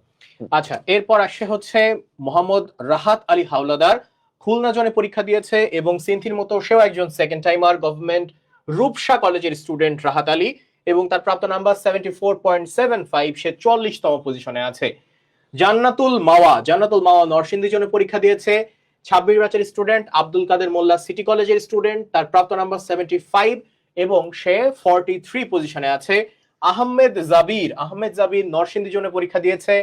আচ্ছা, এরপর আসে হচ্ছে মোহাম্মদ রাহাত আলী হাওলাদার, খুলনা জনে পরীক্ষা দিয়েছে এবং সিনথির মতো সেও একজন সেকেন্ড টাইমার, গভর্নমেন্ট রূপসা কলেজের স্টুডেন্ট রাহাত আলী, এবং তার প্রাপ্ত নাম্বার 74.75, সে 40তম পজিশনে আছে। জান্নাতুল মাওয়া নরসিংদী জনে পরীক্ষা দিয়েছে, 26 ব্যাচের স্টুডেন্ট, আব্দুল কাদের মোল্লা সিটি কলেজের স্টুডেন্ট, তার প্রাপ্ত নাম্বার 75 এবং সে 43 পজিশনে আছে। আহমেদ জাবির নরসিংদী জনে পরীক্ষা দিয়েছে,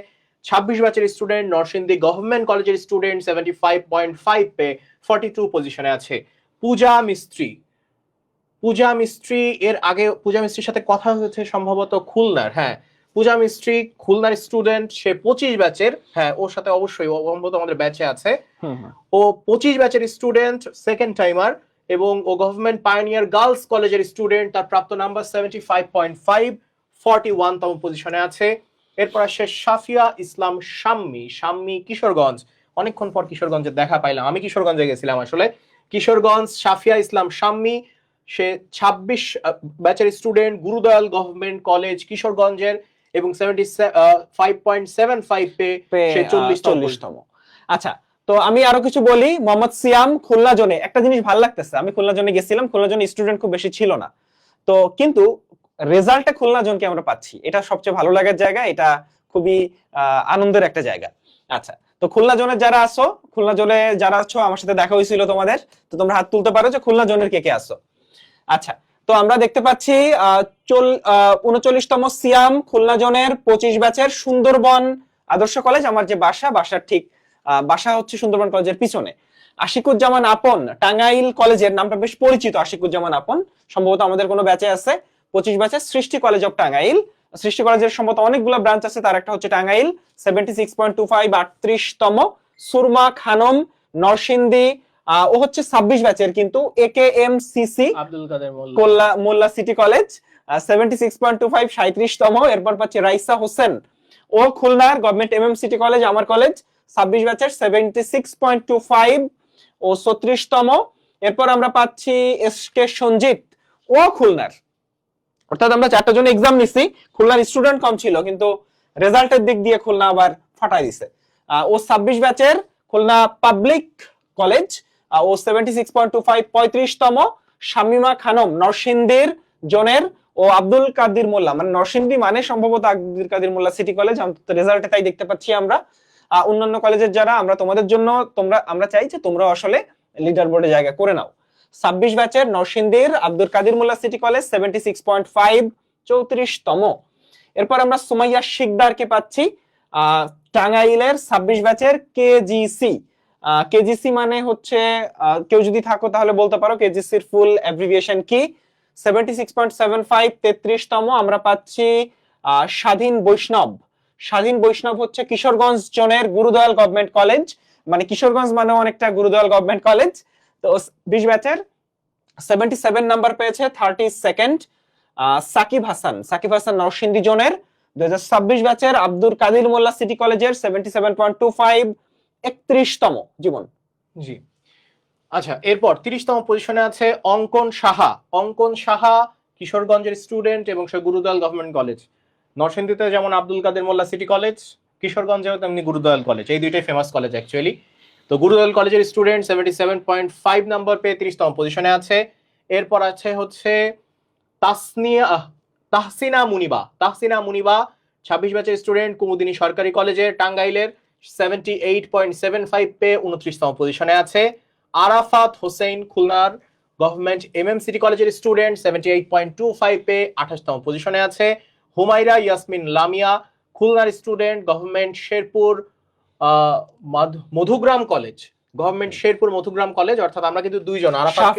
26 ব্যাচের স্টুডেন্ট, নরসিংদী গভর্নমেন্ট কলেজের স্টুডেন্ট, 75.5 পেয়ে 42 পজিশনে আছে। পূজা মিস্ত্রি এর আগে পূজা মিস্ত্রির সাথে কথা হয়েছে সম্ভবত খুলনার, হ্যাঁ পূজা মিস্ত্রি খুলনার স্টুডেন্ট, সে 25 ব্যাচের, হ্যাঁ ওর সাথে অবশ্যই সম্ভবত আমাদের ব্যাচে আছে। ও 25 ব্যাচের স্টুডেন্ট, সেকেন্ড টাইমার, এবং ও গভর্নমেন্ট পায়োনিয়ার গার্লস কলেজের স্টুডেন্ট, তার প্রাপ্ত নাম্বার 75.5, 41তম পজিশনে আছে। এরপর আসে সাফিয়া ইসলাম শাম্মী কিশোরগঞ্জ, অনেকক্ষণ পর কিশোরগঞ্জে দেখা পাইলাম, আমি কিশোরগঞ্জে গেছিলাম আসলে। কিশোরগঞ্জ সাফিয়া ইসলাম শাম্মী, সে 26 ব্যাচের স্টুডেন্ট, গুরুদয়াল গভর্নমেন্ট কলেজ কিশোরগঞ্জের, এবং 75.75 পেয়ে সে 40তম। আচ্ছা, তো আমি আরো কিছু বলি। মোহাম্মদ সিয়াম খুলনা জোনে, একটা জিনিস ভালো লাগতেছে, আমি খুলনা জোনে গেছিলাম, খুলনা জোনে স্টুডেন্ট খুব বেশি ছিল না, তো কিন্তু রেজাল্টে খুলনা জোনকে আমরা পাচ্ছি, এটা সবচেয়ে ভালো লাগার জায়গা, এটা খুবই আনন্দের একটা জায়গা। আচ্ছা, তো খুলনা জোনের যারা আছো, আমার সাথে দেখা হয়েছিল তোমাদের, তো তোমরা হাত তুলতে পারো যে খুলনা জোনের কে কে আছো। আচ্ছা, তো আমরা দেখতে পাচ্ছি 39তম সিয়াম খুলনা জোনের 25 ব্যাচের, সুন্দরবন আদর্শ কলেজ, আমার যে বাসার ঠিক বাসা হচ্ছে সুন্দরবন কলেজের পিছনে। আশিকুজ্জামান আপন টাঙ্গাইল কলেজের, নামটা বেশ পরিচিত, আশিকুজ্জামান আপন সম্ভবত আমাদের কোনো ব্যাচে আছে। 25 ব্যাচের সৃষ্টি কলেজ অফ টাঙ্গাইল, সৃষ্টি কলেজের সম্ভবত অনেকগুলো ব্রাঞ্চ আছে, তার একটা হচ্ছে টাঙ্গাইল, 76.25, 38তম। সুরমা খানম নরসিংদী, ও হচ্ছে 26 ব্যাচের কিন্তু, AKMCC Abdul Kader Molla city college, 76.25, 37তম। এরপর পাচ্ছি রাইসা হোসেন, ও খুলনার গভর্নমেন্ট সিটি কলেজ, আমার কলেজ, 26 ব্যাচের 76.25, ও 36তম। এরপর আমরা পাচ্ছি SK সঞ্জিত, ও খুলনার, অর্থাৎ আমরা 4টা জন এক্সাম নিছি, খুলনার স্টুডেন্ট কম ছিল কিন্তু রেজাল্টের দিক দিয়ে খুলনা আবার ফাটাই দিছে। ও 26 ব্যাচের খুলনা পাবলিক কলেজ, ও 76.25, 35তম। শামিমা খানম নরসিংদীর জোনের, ও আব্দুল কাদির মোল্লা, মানে নরসিংদী মানে সম্ভবত আব্দুল কাদির মোল্লা সিটি কলেজ, অন্তত রেজাল্টে তাই দেখতে পাচ্ছি আমরা। অন্যান্য কলেজের যারা, আমরা তোমাদের জন্য, আমরা চাই যে তোমরা আসলে লিডার বোর্ডে জায়গা করে নাও। 26 ব্যাচের নরসিংদীর আব্দুল কাদির মোল্লা সিটি কলেজ 76.5, 34তম। এরপর আমরা সুমাইয়া শিকদারকে পাচ্ছি টাঙ্গাইলের 26 ব্যাচের কেজিসি। কেজিসি মানে হচ্ছে, কেউ যদি থাকো তাহলে বলতে পারো কেজিসির ফুল অ্যাব্রিভিয়েশন কি। 76.75, 33তম। আমরা পাচ্ছি স্বাধীন বৈষ্ণব। স্বাধীন বৈষ্ণব হচ্ছে কিশোরগঞ্জ জোনের গুরুদয়াল গভর্নমেন্ট কলেজ, মানে কিশোরগঞ্জ মানে অনেকটা গুরুদয়াল গভর্নমেন্ট কলেজ। তো 20 ব্যাচের 77 নাম্বার পেয়েছে, 32nd সাকিব হাসান। সাকিব হাসান নরসিংদী জোনের 2026 ব্যাচের আব্দুল কাদির মোল্লা সিটি কলেজের 77.25, 31তম। জীবন। জি, আচ্ছা, এরপর 30তম পজিশনে আছে অঙ্কন সাহা। অঙ্কন সাহা কিশোরগঞ্জের স্টুডেন্ট এবং সে গুরুদয়াল গভর্নমেন্ট কলেজ। নরসিংদীতে যেমন আব্দুল কাদের মোল্লা সিটি কলেজ, কিশোরগঞ্জেও তেমনি গুরুদয়াল কলেজ, এই দুইটাই ফেমাস কলেজ অ্যাকচুয়ালি। তো গুরুদয়াল কলেজের স্টুডেন্ট 77.5 নাম্বার পেয়ে 30তম পজিশনে আছে। এরপর আছে হচ্ছে তাহসিনা মুনিবা। তাহসিনা মুনিবা 26 ব্যাচের স্টুডেন্ট, কুমুদিনী সরকারি কলেজের টাঙ্গাইলের 78.75 পেয়ে 29তম পজিশনে আছে। আরাফাত হোসেন খুলনার গভর্নমেন্ট সিটি কলেজের স্টুডেন্ট 78.25 পেয়ে 28তম পজিশনে আছে। হুমাইরা ইয়াসমিন লামিয়া খুলনার student, government Sherpur Madhugram college, government Sherpur Madhugram college, অর্থাৎ আমরা কিন্তু দুইজন, আরাফাত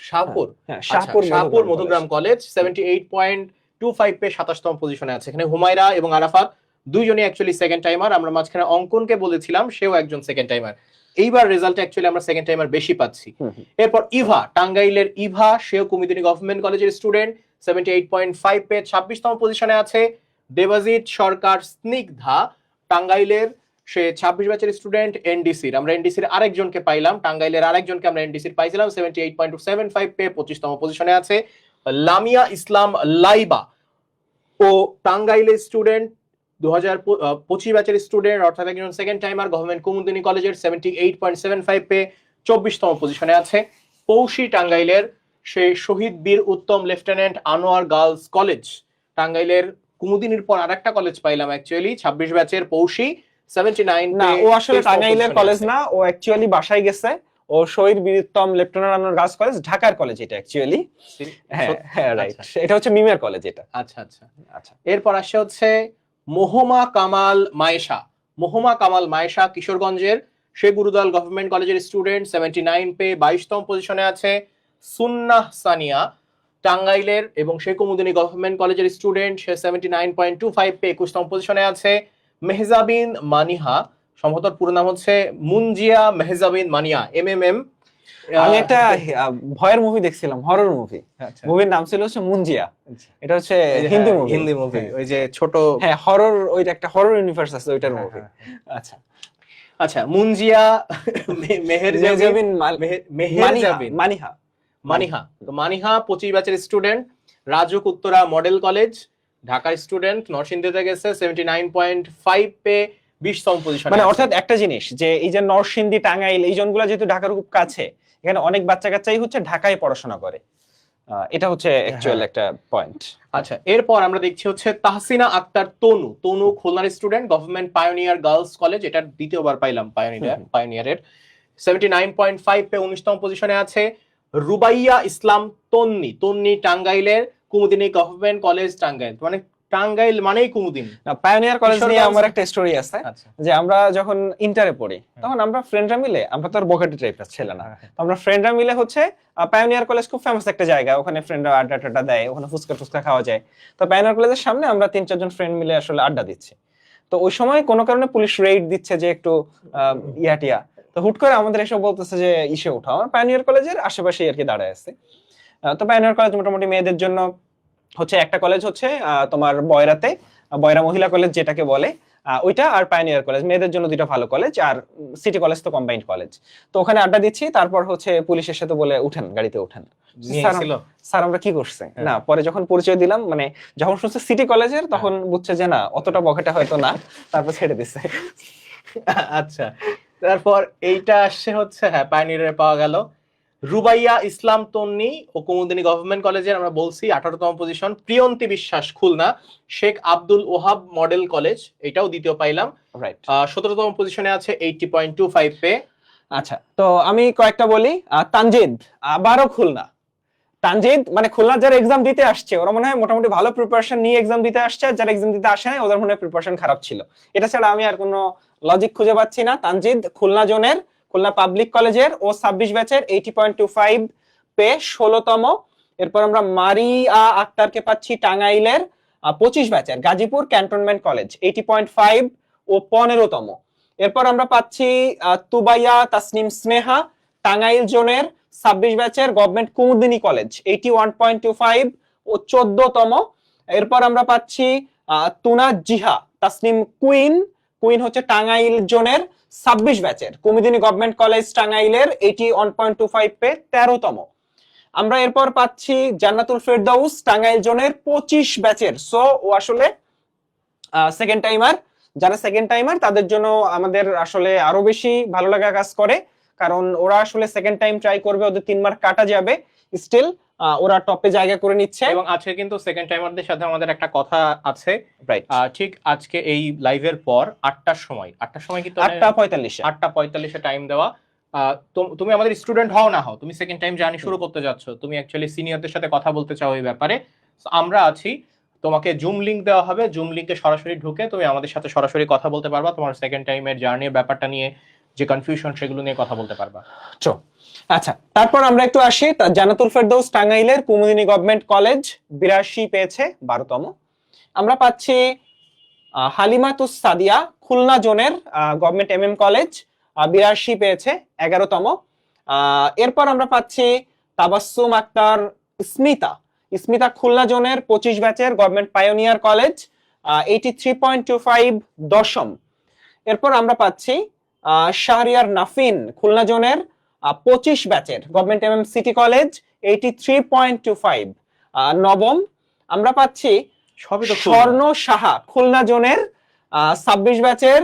শাহপুর মধুগ্রাম কলেজ 78.25 পেয়ে 27তম পজিশনে আছে। এখানে হুমাইরা এবং আরাফাত দুইজনই অ্যাকচুয়ালি সেকেন্ড টাইমার। আমরা মাঝখানে অঙ্কনকে বলেছিলাম, সেও একজন সেকেন্ড টাইমার। এইবার রেজাল্ট অ্যাকচুয়ালি আমরা সেকেন্ড টাইমার বেশি পাচ্ছি। এরপর ইভা, টাঙ্গাইলের ইভা, সেও কুমুদিনী গভর্নমেন্ট কলেজের স্টুডেন্ট, 78.5 পেয়ে 26তম পজিশনে আছে। দেবাজিৎ সরকার স্নিগ্ধা টাঙ্গাইলের, সে 26 ব্যাচের স্টুডেন্ট এনডিসির। আমরা এনডিসির আরেকজনকে পাইলাম, টাঙ্গাইলের আরেকজনকে আমরা এনডিসির পাইছিলাম, 78.75 পেয়ে 25তম পজিশনে আছে। লামিয়া ইসলাম লাইবা ও টাঙ্গাইলের স্টুডেন্ট, 2025 ব্যাচের স্টুডেন্ট, অর্থাৎ একজন সেকেন্ড টাইমার, গভর্নমেন্ট কুমুদিনী কলেজের 78.75 পেয়ে 24তম পজিশনে আছে। পৌষি টাঙ্গাইলের, সে শহীদ বীর উত্তম লেফটেন্যান্ট আনোয়ার গার্লস কলেজ। টাঙ্গাইলের কুমুদিনীর পর আরেকটা কলেজ পাইলাম অ্যাকচুয়ালি, 26 ব্যাচের পৌষি 79 না, ও আসলে টাঙ্গাইলের কলেজ না, ও অ্যাকচুয়ালি বাসায় গেছে। ও শহীদ বীর উত্তম লেফটেন্যান্ট আনোয়ার গার্লস কলেজ, ঢাকার কলেজ এটা অ্যাকচুয়ালি। হ্যাঁ রাইট, এটা হচ্ছে মিমের কলেজ এটা। আচ্ছা আচ্ছা আচ্ছা। এরপর আসে হচ্ছে মোহমা কামাল মায়েশা। মোহমা কামাল মায়েশা কিশোরগঞ্জের, সে গুরুদয়াল গভর্নমেন্ট কলেজের স্টুডেন্ট, 79 পেয়ে 22তম পজিশনে আছে। সুন্নাহ সানিয়া টাঙ্গাইলের এবং সে কুমুদিনী গভর্নমেন্ট কলেজের স্টুডেন্ট, সে 79.25 পেয়ে 21তম পজিশনে আছে। মেহজাবিন মানিহা, সম্ভবত পুরো নাম হচ্ছে মুনজিয়া মেহজাবিন মানিয়া, MMM। আমি একটা ভয়ের মুভি দেখছিলাম, হরর মুভি, মুভির নাম ছিল হচ্ছে মুনজিয়া। এটা হচ্ছে হিন্দি মুভি, ওই যে ছোট, হ্যাঁ হরর, ওইটা একটা হরর ইউনিভার্স আছে ওইটার মুভি। আচ্ছা আচ্ছা, মুনজিয়া মেহজাবিন মানিহা। মানিহা, তো মানিহা 25 ব্যাচের student, RAJUK Uttara model college, ঢাকার স্টুডেন্ট, নরসিংদীতে গেছে, 79.5 পেয়ে 20তম পজিশনে। মানে অর্থাৎ একটা জিনিস যে এই যে নরসিংদী টাঙ্গাইল এই জনগুলো যেহেতু ঢাকার খুব কাছে, এখানে অনেক বাচ্চা কাচ্চাই হচ্ছে ঢাকায় পড়াশোনা করে, এটা হচ্ছে অ্যাকচুয়াল একটা পয়েন্ট। আচ্ছা, এরপর আমরা দেখছি হচ্ছে তাহসিনা আক্তার তনু। তনু খুলনার student, government pioneer girls college, এটা দ্বিতীয়বার পাইলাম পায়োনিয়ারের, 79.5 পেয়ে 19তম পজিশনে আছে। রুবাইয়া ইসলাম তন্নি, তন্নি টাঙ্গাইলের কুমুদিনী গভর্নমেন্ট কলেজ টাঙ্গাইল, মানে টাঙ্গাইল মানেই কুমুদিনী। পায়োনিয়ার কলেজ নিয়ে আমার একটা স্টোরি আছে, যে আমরা যখন ইন্টারে পড়ি তখন আমরা ফ্রেন্ডরা মিলে, আমরা তো আর বকেটে টাইপের ছেলে না, আমরা ফ্রেন্ডরা মিলে হচ্ছে, পায়োনিয়ার কলেজ খুব ফেমাস একটা জায়গা, ওখানে ফ্রেন্ডরা আড্ডা টাড্ডা দেয়, ওখানে ফুচকা টুচকা খাওয়া যায়। তো পায়োনিয়ার কলেজের সামনে আমরা 3-4 জন ফ্রেন্ড মিলে আসলে আড্ডা দিচ্ছি। তো ওই সময় কোনো কারণে পুলিশ রেইড দিচ্ছে যে একটু ইয়াটিয়া, তো হুট করে আমাদের এসব বলতেছে যে ইসে উঠাও। আমার পায়োনিয়ার কলেজের আশেপাশে আর কি দাঁড়ায় আছে। তো পায়োনিয়ার কলেজ মোটামুটি মেয়েদের জন্য হচ্ছে একটা কলেজ হচ্ছে তোমার বয়রাতে, বয়রা মহিলা কলেজ যেটাকে বলে, ওইটা, আর পায়োনিয়ার কলেজ মেয়েদের জন্য দুইটা ভালো কলেজ, আর সিটি কলেজ তো কম্বাইন্ড কলেজ। তো ওখানে আড্ডা দিচ্ছি, তারপর হচ্ছে পুলিশের সাথে বলে উঠেন, গাড়িতে উঠেন। স্যার আমরা কি করছে না, পরে যখন পরিচয় দিলাম, মানে যখন শুনছে সিটি কলেজের, তখন বুঝছে যে না অতটা বকেটা হয়তো না, তারপর ছেড়ে দিচ্ছে। আচ্ছা, তারপর এইটা আসছে হচ্ছে, হ্যাঁ পায়োনিয়ারে পাওয়া গেল। রুবাইয়া ইসলাম তন্নি ও কুমুদিনী গভর্নমেন্ট কলেজের আমরা বলছি 18তম পজিশন। প্রিয়ন্তী বিশ্বাস খুলনা, শেখ আব্দুল ওহাব মডেল কলেজ, এটাও দ্বিতীয় পাইলাম। রাইট। 17তম পজিশনে আছে 80.25 পে। আচ্ছা, তো আমি কয়েকটা বলি। তানজিদ আবারও খুলনা। তানজিদ মানে খুলনা যারা এক্সাম দিতে আসছে ওরা মনে হয় মোটামুটি ভালো প্রিপারেশন নিয়ে এক্সাম দিতে আসছে, আর যারা এক্সাম দিতে আসে না ওদের মনে হয় প্রিপারেশন খারাপ ছিল। এটা ছাড়া আমি আর কোনো লজিক খুঁজে পাচ্ছি না। তানজিদ খুলনা জোনের, খুলনা পাবলিক কলেজের ও 26 ব্যাচের 80.25 পে 16তম। এরপর আমরা মারিয়া আক্তারকে পাচ্ছি টাঙ্গাইলের 25 ব্যাচের গাজীপুর ক্যান্টনমেন্ট কলেজ 80.5 ও 15তম। এরপর আমরা পাচ্ছি তুবাইয়া তাসনিম স্নেহা টাঙ্গাইল জোনের 26 ব্যাচের গভর্নমেন্ট কুমুদিনী কলেজ 81.25 ও 14তম। এরপর আমরা পাচ্ছি তুনা জিহা তাসনিম কুইন, কুইন হচ্ছে টাঙ্গাইল জোনের 26 ব্যাচের কুমুদিনী গভর্নমেন্ট কলেজ টাঙ্গাইলের 81.25 পে 13তম। আমরা এরপর পাচ্ছি জান্নাতুল ফেরদাউস টাঙ্গাইল জোনের 25 ব্যাচের। সো ও আসলে সেকেন্ড টাইমার। যারা সেকেন্ড টাইমার তাদের জন্য আমাদের আসলে আরো বেশি ভালো লাগা কাজ করে, কারণ ওরা আসলে সেকেন্ড টাইম ট্রাই করবে, ওদের 3 মার্ক কাটা যাবে, স্টিল ওরা টপে জায়গা করে নিচ্ছে। এবং আজকে কিন্তু সেকেন্ড টাইমারদের সাথে আমাদের একটা কথা আছে। রাইট। ঠিক আজকে এই লাইভের পর 8টার সময় কিন্তু 8:45 টাইম দেওয়া। তুমি আমাদের স্টুডেন্ট হও না হও, তুমি সেকেন্ড টাইম জার্নি শুরু করতে যাচ্ছ, তুমি অ্যাকচুয়ালি সিনিয়রদের সাথে কথা বলতে চাও এই ব্যাপারে, আমরা আছি। তোমাকে জুম লিংক দেওয়া হবে, জুম লিংকে সরাসরি ঢুকে তুমি আমাদের সাথে সরাসরি কথা বলতে পারবা, তোমার সেকেন্ড টাইমের জার্নির ব্যাপারটা নিয়ে যে কনফিউশন সেগুলো নিয়ে কথা বলতে পারবা। আচ্ছা, তারপর আমরা একটু আসি জান্নাতুল ফেরদৌস টাঙ্গাইলের কুমুদিনী গভর্নমেন্ট কলেজ 82 পেয়েছে 12তম। আমরা পাচ্ছি হালিমাতুস সাদিয়া খুলনা জোনের গভর্নমেন্ট এমএম কলেজ 82 পেয়েছে 11তম। এরপর আমরা পাচ্ছি তাবাসসুম আক্তার স্মিতা খুলনা জোনের 25 ব্যাচের গভর্নমেন্ট পায়োনিয়ার কলেজ 83.25 10ম। এরপর আমরা পাচ্ছি শাহরিয়ার নাফিন খুলনা জোনের 25 ব্যাচের গভর্নমেন্ট এমএম সিটি কলেজ 83.25 9ম। আমরা পাচ্ছি স্বর্ণ সাহা খুলনা জোনের 26 ব্যাচের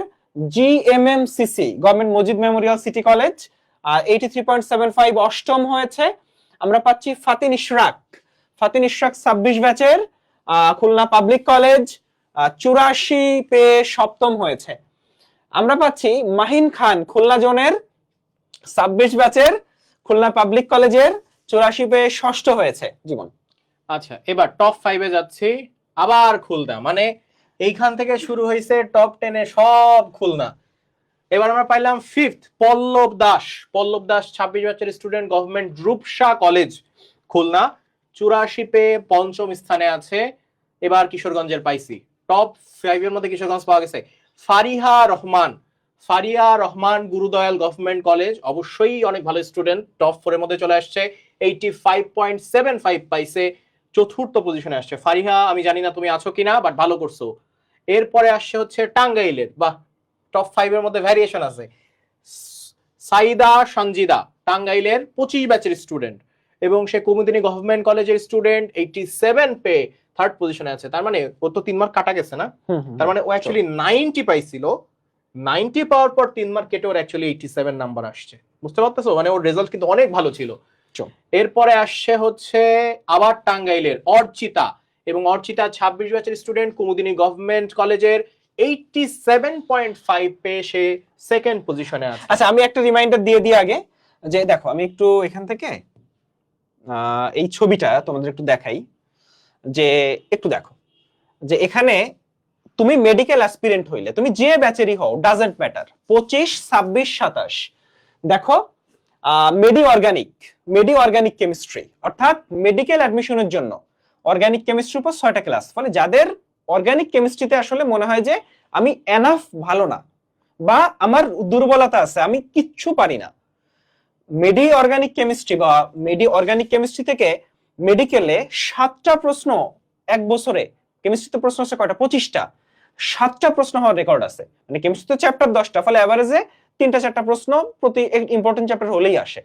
GMMCC government Majid memorial city college 83.75 8ম হয়েছে। আমরা পাচ্ছি ফাতিন ইশরাক 26 ব্যাচের খুলনা পাবলিক কলেজ 84 পেয়ে 7ম হয়েছে। আমরা পাচ্ছি মাহিন খান খুলনা জোনের 26 ব্যাচের খুলনা পাবলিক কলেজের 84 পেয়ে 6ষ্ঠ হয়েছে জীবন। আচ্ছা, এবার টপ 5 এ যাচ্ছি। আবার খুলনা, মানে এইখান থেকে শুরু হয়েছে টপ 10 এ সব খুলনা। এবার আমরা পাইলাম 5th পল্লব দাস 26 ব্যাচের student government Rupsha college Khulna 84 পেয়ে 5ম স্থানে আছে। এবার কিশোরগঞ্জের পাইছি, টপ 5 এর মধ্যে কিশোরগঞ্জ পাওয়া গেছে। ফারিহা রহমান গুরুদয়াল গভর্নমেন্ট কলেজ, অবশ্যই অনেক ভালো স্টুডেন্ট, টপ 4 এর মধ্যে চলে আসছে, 85.75 পাইছে, 4র্থ পজিশনে আসছে ফারিহা। আমি জানি না তুমি আছো কিনা, বাট ভালো করছো। এরপরে আসছে হচ্ছে টাঙ্গাইলের, বাহ টপ 5 এর মধ্যে ভ্যারিয়েশন আছে, সাইদা সঞ্জিদা টাঙ্গাইলের 25 ব্যাচের স্টুডেন্ট এবং সে কুমুদিনী গভর্নমেন্ট কলেজের স্টুডেন্ট, 87 পে 3rd পজিশনে আছে। তার মানে ও তো 3 মার্ক কাটা গেছে না, তার মানে ও অ্যাকচুয়ালি 90 পাইছিল, 90 পাওয়ার পর 3 মার্ক কেটে ওর অ্যাকচুয়ালি 87 নাম্বার আসছে। বুঝতে পারতেছো, মানে ওর রেজাল্ট কিন্তু অনেক ভালো ছিল। এরপরে আসছে হচ্ছে আবার টাঙ্গাইলের অর্চিতা, এবং অর্চিতা 26 ব্যাচের স্টুডেন্ট কুমুদিনী গভর্নমেন্ট কলেজের 87.5 পে সে 2nd পজিশনে আছে। আচ্ছা, আমি একটা রিমাইন্ডার দিয়ে দিই আগে, যে দেখো আমি একটু এখান থেকে এই ছবিটা তোমাদের একটু দেখাই, যে একটু দেখো যে এখানে তুমি মেডিকেল অ্যাসপিরেন্ট হইলে তুমি যে ব্যাচেরই হও, ডাজন্ট ম্যাটার, 25, 26, 27, দেখো মেডি অর্গানিক কেমিস্ট্রি, অর্থাৎ মেডিকেল অ্যাডমিশনের জন্য অর্গানিক কেমিস্ট্রির উপর 6টা ক্লাস। ফলে যাদের অর্গানিক কেমিস্ট্রিতে আসলে মনে হয় যে আমি এনাফ ভালো না বা আমার দুর্বলতা আছে, আমি কিচ্ছু পারি না, মেডি অর্গানিক কেমিস্ট্রি থেকে মেডিকেলে 7টা প্রশ্ন এক বছরে, কেমিস্ট্রিতে প্রশ্ন আছে কয়টা, 25টা, 7টা প্রশ্ন হওয়ার রেকর্ড আছে। মানে কেমিস্ট্রিতে চ্যাপ্টার 10টা, ফলে এভারেজে 3টা-4টা প্রশ্ন প্রতি ইম্পর্টেন্ট চ্যাপ্টার হলেই আসে।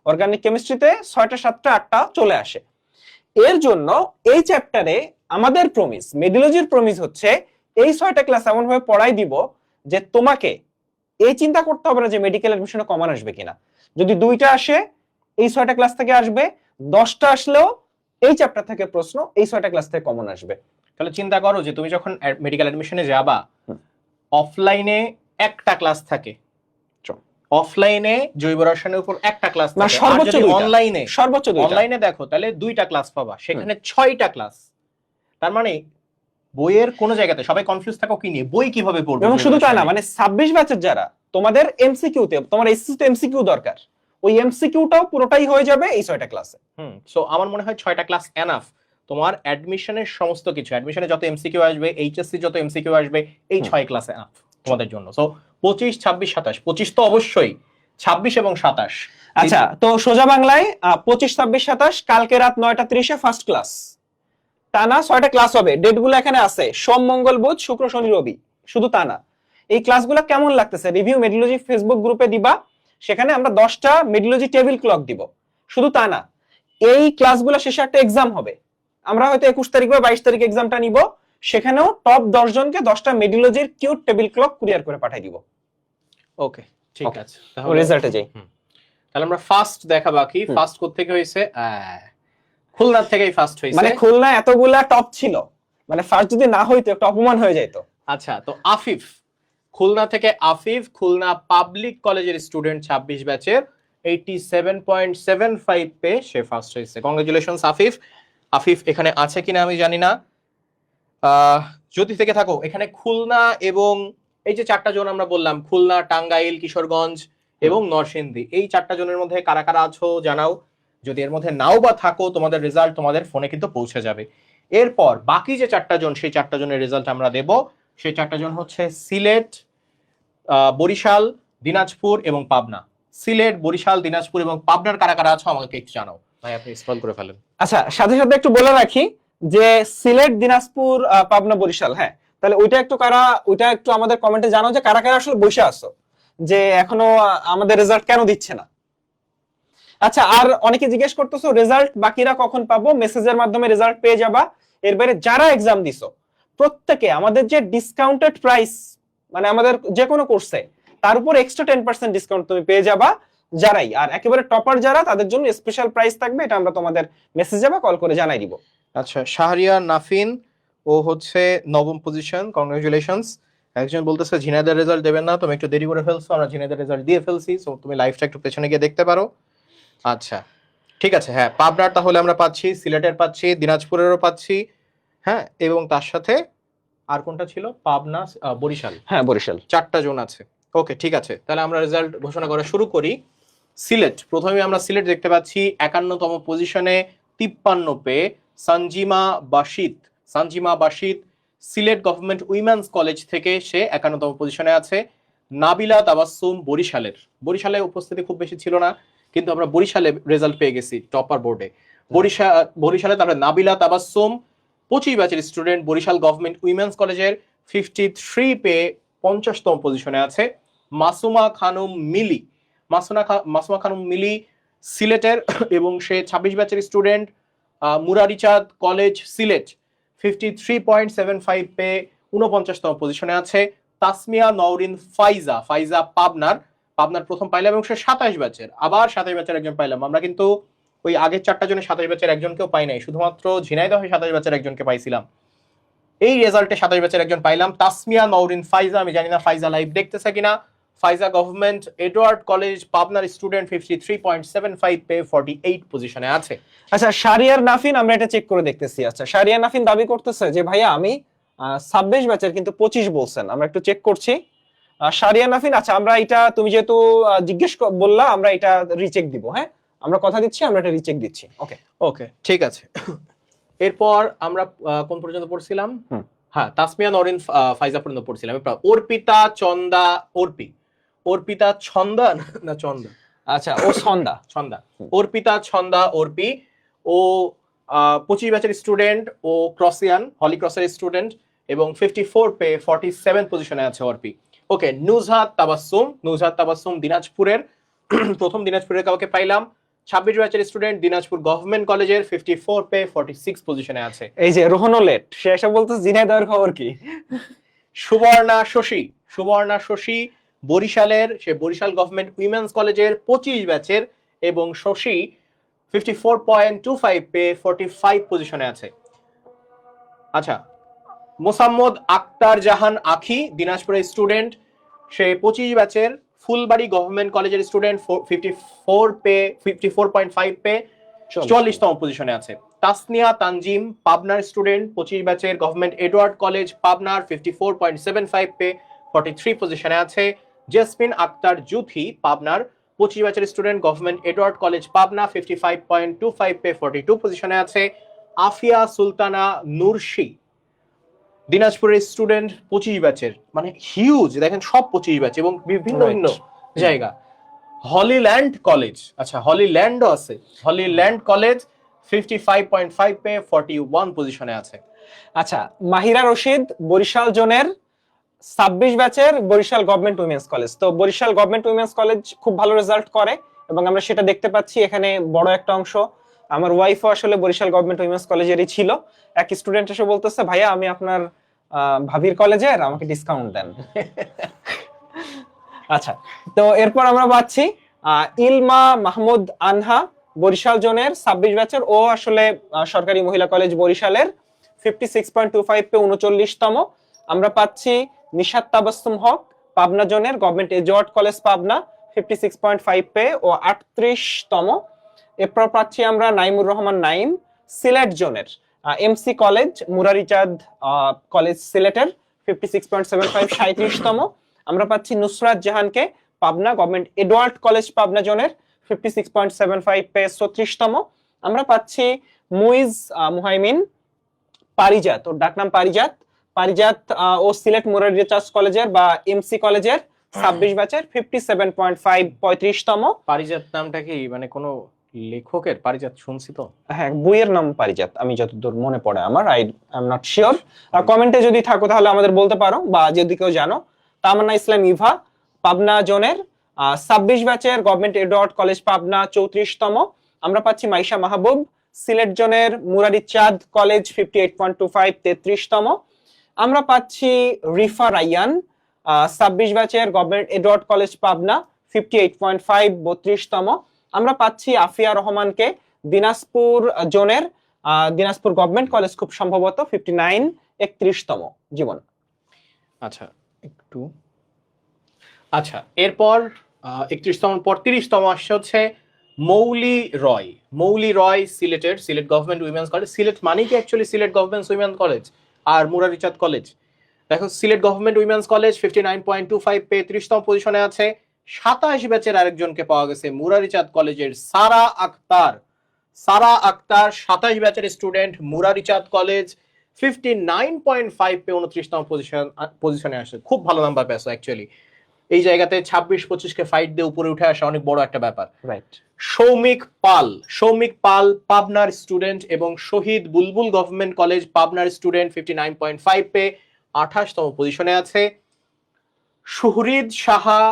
অর্গানিক কেমিস্ট্রিতে 6টা, 7টা, 8টা চলে আসে। এর জন্য এই চ্যাপ্টারে আমাদের প্রমিস, মেডিলজির প্রমিস হচ্ছে এই 6টা ক্লাস এমন ভাবে পড়াই দিব যে তোমাকে এই চিন্তা করতে হবে না যে মেডিকেল অ্যাডমিশনে কমন আসবে কিনা। যদি 2টা আসে এই 6টা ক্লাস থেকে আসবে, 10টা আসলেও এই চ্যাপ্টার থেকে প্রশ্ন এই 6টা ক্লাস থেকে কমন আসবে। তাহলে চিন্তা করো যে তুমি যখন মেডিকেল অ্যাডমিশনে যাবা, অফলাইনে একটা ক্লাস থাকে, অফলাইনে জৈব রসায়নের উপর একটা ক্লাস না, থাকে, আর সর্বোচ্চ যদি দুইটা। অনলাইনে সর্বোচ্চ দুইটা। অনলাইনে দেখো তাহলে 2টা ক্লাস পাবা, সেখানে 6টা ক্লাস। তার মানে বইয়ের কোন জায়গাতে সবাই কনফিউজ থাকো কি নিয়ে, বই কিভাবে পড়বে। এবং শুধু তাই না, মানে 26 ব্যাচের যারা, তোমাদের এমসিকিউ তে, তোমার এসএসসি তে এমসিকিউ দরকার, ওই এমসিকিউটাও পুরোটাই হয়ে যাবে এই 6টা ক্লাসে। সো আমার মনে হয় 6টা ক্লাস এনাফ তোমার অ্যাডমিশনের সমস্ত কিছু, অ্যাডমিশনে যত এমসিকিউ আসবে, এইচএসসি যত এমসিকিউ আসবে, এই 6 ক্লাস এনাফ তোমাদের জন্য। সো 25, 26, 27, 25 তো অবশ্যই, 26 এবং 27। আচ্ছা, তো সোজা বাংলায় 25, 26, 27 কালকে রাত 9:30 ফার্স্ট ক্লাস, তা না 6টা ক্লাস হবে। ডেটগুলো এখানে আছে, সোম মঙ্গল বুধ শুক্র শনি রবি। শুধু তা না, এই ক্লাসগুলো কেমন লাগতেছে রিভিউ মেডিলজি ফেসবুক গ্রুপে দিবা, সেখানে আমরা 10টা মেডিলজি টেবিল ক্লক দিব। শুধু তা না, এই ক্লাসগুলো শেষে একটা এক্সাম হবে, আমরা হয়তো 21 তারিখ বা 22 তারিখ এক্সামটা নিব, সেখানেও টপ 10 জনকে 10টা মেডিলজির কিউট টেবিল ক্লক কুরিয়ার করে পাঠিয়ে দিব। ওকে, ঠিক Okay. আছে, তাহলে রেজাল্টে যাই। তাহলে আমরা ফার্স্ট দেখা বাকি। ফার্স্ট কোত্থেকে হয়েছে? খুলনা থেকেই ফার্স্ট হয়েছে। মানে খুলনা এতগুলা টপ ছিল, মানে ফার্স্ট যদি না হইতো একটা অপমান হয়ে যেত। আচ্ছা, তো আফিফ, খুলনা থেকে আফিফ, খুলনা পাবলিক কলেজের স্টুডেন্ট, 26 ব্যাচের, 87.75 পেয়ে সে ফার্স্ট হয়েছে। কংগ্রেচুলেশনস আফিফ। আফিফ এখানে আছে কিনা আমি জানি না, যদি থেকে থাকো এখানে খুলনা এবং এই যে 4টা জোন আমরা বললাম, খুলনা, টাঙ্গাইল, কিশোরগঞ্জ এবং নরসিংদী, এই 4টা জোনের মধ্যে কারা কারা আছো জানাও। যদি এর মধ্যে নাও বা থাকো, তোমাদের রেজাল্ট তোমাদের ফোনে কিন্তু পৌঁছে যাবে। এরপর বাকি যে 4টা জোন, সেই 4টা জনের রেজাল্ট আমরা দেব। সেই 4টা জোন হচ্ছে সিলেট, বরিশাল, দিনাজপুর এবং পাবনা। সিলেট, বরিশাল, দিনাজপুর এবং পাবনার কারা কারা আছো আমাকে একটু জানাও। ভাই আপনি স্ক্রল করে ফেলেন। আচ্ছা, সাথে সাথে একটু বলে রাখি যে সিলেট, দিনাজপুর, পাবনা, বরিশাল, হ্যাঁ, তাহলে ওইটা একটু আমাদের কমেন্টে জানাও যে কারা কারা আসলে বসে আছো, যে এখনো আমাদের রেজাল্ট কেন দিচ্ছে না। আচ্ছা, আর অনেকে জিজ্ঞেস করতেছো রেজাল্ট বাকিরা কখন পাবো, মেসেজের মাধ্যমে রেজাল্ট পেয়ে যাবা। এর বাইরে যারা এক্সাম দিছো প্রত্যেকে আমাদের যে ডিসকাউন্টেড প্রাইস, মানে আমাদের যে কোনো কোর্সে তার উপর এক্সট্রা 10% ডিসকাউন্ট তুমি পেয়ে যাবা যারাই। আর একেবারে টপার যারা, তাদের জন্য স্পেশাল প্রাইস থাকবে, এটা আমরা তোমাদের মেসেজে বা কল করে জানাই দিব। আচ্ছা, শাহরিয়ার নাফিন, ও হচ্ছে 9ম পজিশন, কংগ্রেচুলেশনস। একজন বলতেছে ঝিনাইদের রেজাল্ট দেবেন না, তুমি একটু দেরি করে ফেলছো, আমরা ঝিনাইদের রেজাল্ট দিয়ে ফেলছি, সো তুমি লাইভটা একটু পেছনে গিয়ে দেখতে পারো। আচ্ছা, ঠিক আছে, হ্যাঁ, পাবনার তাহলে আমরা পাচ্ছি, সিলেটের পাচ্ছি, দিনাজপুরেরও পাচ্ছি, হ্যাঁ, এবং তার সাথে আর কোনটা ছিল? পাবনা, বরিশাল। হ্যাঁ, বরিশাল। 4টা জোন আছে। ওকে, ঠিক আছে, তাহলে আমরা রেজাল্ট ঘোষণা করা শুরু করি। সিলেট, প্রথমে আমরা সিলেট দেখতে পাচ্ছি 51তম পজিশনে 53 পেয়ে সঞ্জিমা বাশিদ সিলেট গভর্নমেন্ট উইমেন্স কলেজ থেকে সে 51তম পজিশনে আছে। নাবিলা তাবাসসুম বরিশালে উপস্থিতি খুব বেশি ছিল না, কিন্তু আমরা বরিশালে রেজাল্ট পেয়ে গেছি টপার বোর্ডে। বরিশালে তারপরে নাবিলা তাবাসসুম 25 ব্যাচের স্টুডেন্ট, বরিশাল গভর্নমেন্ট উইমেন্স কলেজের, 53 পেয়ে 50তম পজিশনে আছে। মাসুমা খানম মিলি সিলেটের এবং সে 26 ব্যাচের স্টুডেন্ট, মুরারিচাঁদ কলেজ সিলেট, 53.75 পেয়ে 49তম পজিশনে আছে। তাসমিয়া নওরিন ফাইজা পাবনার প্রথম পাইলাম, এবং সে 27 ব্যাচের, আবার 27 ব্যাচের একজন পাইলাম। আমরা কিন্তু ওই আগের 4টা জনে 27 ব্যাচের একজনকেও পাই নাই, শুধুমাত্র ঝিনাইদহে 27 ব্যাচের একজনকে পাইছিলাম। এই রেজাল্টে 27 ব্যাচের একজন পাইলাম, তাসমিয়া নওরিন ফাইজা। আমি জানি না ফাইজা লাইভ দেখতেছে কিনা। ফাইজা গভর্নমেন্ট এডওয়ার্ড কলেজ পাবনার স্টুডেন্ট, 53.75 পেয়ে 48 পজিশনে আছে। আচ্ছা, শাহরিয়ার নাফিন আমরা এটা চেক করে দেখতেছি। আচ্ছা, শাহরিয়ার নাফিন দাবি করতেছে যে ভাইয়া আমি 26 ব্যাচের, কিন্তু 25 বলছেন। আমরা একটু চেক করছি। শাহরিয়ার নাফিন, আচ্ছা আমরা এটা, তুমি যেহেতু জিজ্ঞেস বললা, আমরা এটা রিচেক দিব। হ্যাঁ, আমরা কথা দিচ্ছি, আমরা এটা রিচেক দিচ্ছি। ওকে, ঠিক আছে। এরপর আমরা কোন পর্যন্ত পড়ছিলাম? হ্যাঁ, তাসমিয়া নওরিন ফাইজা পর্যন্ত পড়ছিলাম। অর্পিতা ছন্দা না চন্দা, আচ্ছা, ও ছন্দা। অর্পিতা ছন্দা অর্পি, ও 25 ব্যাচের স্টুডেন্ট, ও হলি ক্রসের স্টুডেন্ট, এবং 54 পেয়ে 47 পজিশনে আছে অর্পি। ওকে, নুজহাত তাবাসসুম দিনাজপুরের প্রথম দিনাজপুরের কাউকে পাইলাম, 26 ব্যাচের স্টুডেন্ট, দিনাজপুর গভর্নমেন্ট কলেজের, 54 পেয়ে 46 পজিশনে আছে। এই যে রোহনও লেট, সে এসে বলতেছে ঝিনাইদহের খবর কি? সুবর্ণা শশী বরিশালের, সে বরিশাল গভর্নমেন্ট উইমেন্স কলেজের 25 ব্যাচের এবং শশী 54.25 পেয়ে 45 পজিশনে আছে। আচ্ছা, মোসাম্মদ আক্তার জাহান আখি দিনাজপুরের স্টুডেন্ট, সে 25 ব্যাচের ফুলবাড়ি গভর্নমেন্ট কলেজের স্টুডেন্ট, 54.5 পে 44তম পজিশনে আছে। তাসনিয়া তানজিম পাবনার স্টুডেন্ট, 25 ব্যাচের গভর্নমেন্ট এডওয়ার্ড কলেজ পাবনার, 54.75 পে 43 পজিশনে আছে। জেসমিন আক্তার জুথি পাবনার, 25 ব্যাচের student government Edward college Pabna, 55.25 pay 42 পজিশনে আছে। আফিয়া সুলতানা নুরশি দিনাজপুরের স্টুডেন্ট, 25 ব্যাচের, মানে হিউজ, দেখেন সব 25 ব্যাচ এবং বিভিন্ন ভিন্ন জায়গা। হলিল্যান্ড কলেজ, আচ্ছা হলিল্যান্ডও আছে, হলিল্যান্ড কলেজ 55.5 পে 41 পজিশনে আছে। আচ্ছা, মাহিরা রশিদ বরিশাল জোনের 26 ব্যাচের বরিশাল গভর্নমেন্ট উইমেন্স কলেজ। তো বরিশাল গভর্নমেন্ট উইমেন্স কলেজ খুব ভালো রেজাল্ট করে এবং আমরা সেটা দেখতে পাচ্ছি এখানে বড় একটা অংশ। আমার ওয়াইফও আসলে বরিশাল গভর্নমেন্ট উইমেন্স কলেজেরই ছিল। এক স্টুডেন্ট এসে বলতেছে, ভাইয়া আমি আপনার ভাবির কলেজের, আমাকে ডিসকাউন্ট দেন। আচ্ছা, তো এরপর আমরা পাচ্ছি ইলমা মাহমুদ আনহা বরিশাল জোনের 26 ব্যাচের, ও আসলে সরকারি মহিলা কলেজ বরিশালের, 56.25 পে 39তম। আমরা পাচ্ছি নিশাত তাবাসসুম হক পাবনা জোনের গভর্নমেন্ট এডওয়ার্ড কলেজ পাবনা, 56.5 পে ও 38তম। এরপর পাচ্ছি আমরা নাইমুর রহমান নাইম সিলেট জোনের এমসি কলেজ মুরারিচাঁদ কলেজ সিলেটের, 56.75 37তম। আমরা পাচ্ছি নুসরাত জাহানকে Pabna government Edward college Pabna জোনের, 56.75 পে 36তম। আমরা পাচ্ছি মুইজ মুহাইমিন পারিজাত, ওর ডাকনাম পারিজাত, পারিজাত ও সিলেট মুরারিচাঁদ কলেজের বা এমসি কলেজের 26 ব্যাচের, 57.5 35তম। পারিজাত নামটা কি মানে কোনো লেখকের? পারিজাত শুনছি তো, হ্যাঁ বইয়ের নাম পারিজাত, আমি যতদূর মনে পড়ে আমার, আই এম নট শিওর। কমেন্টে যদি থাকো তাহলে আমাদের বলতে পারো, বা যদি কেউ জানো। তামান্না ইসলাম ইভা পাবনা জোনের 26 ব্যাচের গভর্নমেন্ট এডওয়ার্ড কলেজ পাবনা, 34তম। আমরা পাচ্ছি মাইশা মাহবুব সিলেট জোনের মুরারিচাঁদ কলেজ, 58.25 33তম। আমরা পাচ্ছি রিফা রাইয়ান 26 ব্যাচের গভর্নমেন্ট এডওয়ার্ড কলেজ পাবনা, 58.5 32তম। আমরা পাচ্ছি আফিয়া রহমানকে দিনাজপুর জোনের দিনাজপুর গভর্নমেন্ট কলেজ খুব সম্ভবত, 59 31তম জীবন। আচ্ছা একটু, আচ্ছা এরপর 31তম পর 30তম আসছে হচ্ছে মৌলি রয়। মৌলি রয় সিলেটের Sylhet government women's college. Sylhet মানে কি actually Sylhet government women's college আর মুরারিচাঁদ কলেজ। দেখো সিলেট গভর্নমেন্ট উইমেন্স কলেজ 59.25 পে 30তম পজিশনে আছে। 27 ব্যাচের আরেকজনকে পাওয়া গেছে মুরারিচাঁদ কলেজের সারা আক্তার। সারা আক্তার 27 ব্যাচের স্টুডেন্ট, মুরারিচাঁদ কলেজ, 59.5 পে 29তম পজিশনে আসে। খুব ভালো নাম্বার পেয়েছে অ্যাকচুয়ালি। এই জায়গাতে 26-25 কে ফাইট দিয়ে উপরে উঠে আসা অনেক বড় একটা ব্যাপার। রাইট। সৌমিক পাল পাবনার স্টুডেন্ট এবং শহীদ বুলবুল গভর্নমেন্ট কলেজ পাবনার স্টুডেন্ট, 59.5 পে 28তম পজিশনে আছে। সুহরিদ সাহা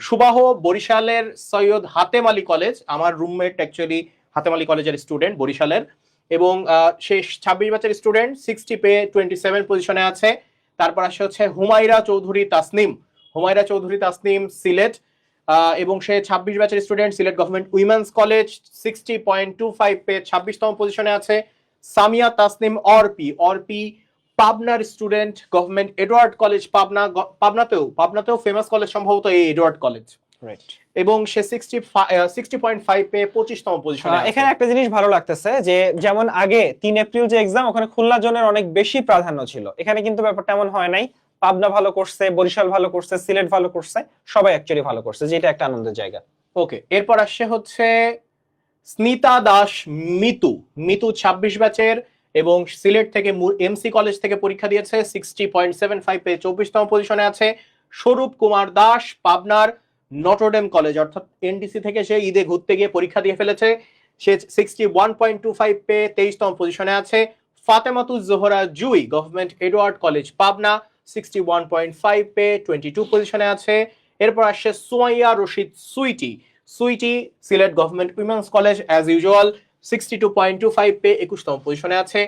সুবাহ বরিশালের সৈয়দ হাতেম আলী কলেজ, আমার রুমমেট অ্যাকচুয়ালি হাতেম আলী কলেজের স্টুডেন্ট বরিশালের, এবং সে 26 ব্যাচের স্টুডেন্ট, 60 পে 27 পজিশনে আছে। তারপর আসে হচ্ছে হুমায়রা চৌধুরী তাসনিম সিলেট, এবং সে 26 ব্যাচের student, Sylhet government women's college, 60.25 পে 26তম পজিশনে আছে। সামিয়া তাসনিম অর্পি পাবনার student, government Edward college Pabna, পাবনাতেও ফেমাস কলেজ সম্ভবত এই এডওয়ার্ড কলেজ, রাইট। এবং সে 60.5 পে 25তম পজিশনে আছে। এখানে একটা জিনিস ভালো লাগতেছে যে যেমন আগে 3 এপ্রিল যে এক্সাম, ওখানে খুলনা জোনের অনেক বেশি প্রাধান্য ছিল, এখানে কিন্তু ব্যাপারটা এমন হয় নাই। পাবনা ভালো করছে, বরিশাল ভালো করছে, সিলেট ভালো করছে, সবাই অ্যাকচুয়ালি ভালো করছে, যেটা একটা আনন্দের জায়গা। ওকে, এরপর আসছে হচ্ছে স্মিতা দাস মিতু 26 ব্যাচের এবং সিলেট থেকে এমসি কলেজ থেকে পরীক্ষা দিয়েছে, 60.75 পে 24তম পজিশনে আছে। স্বরূপ কুমার দাস পাবনার নটরডেম কলেজ, অর্থাৎ এনডিসি থেকে সে ঈদে ঘুরতে গিয়ে পরীক্ষা দিয়ে ফেলেছে, সে 61.25 পে 23তম পজিশনে আছে। Fatematuz Zohra Jui government Edward college Pabna, 61.5 পে 22 পজিশনে আছে। এরপর আসছে Sumaiya Rashid Sweety Sylhet government women's college as usual, 62.25 পে 21তম পজিশনে আছে।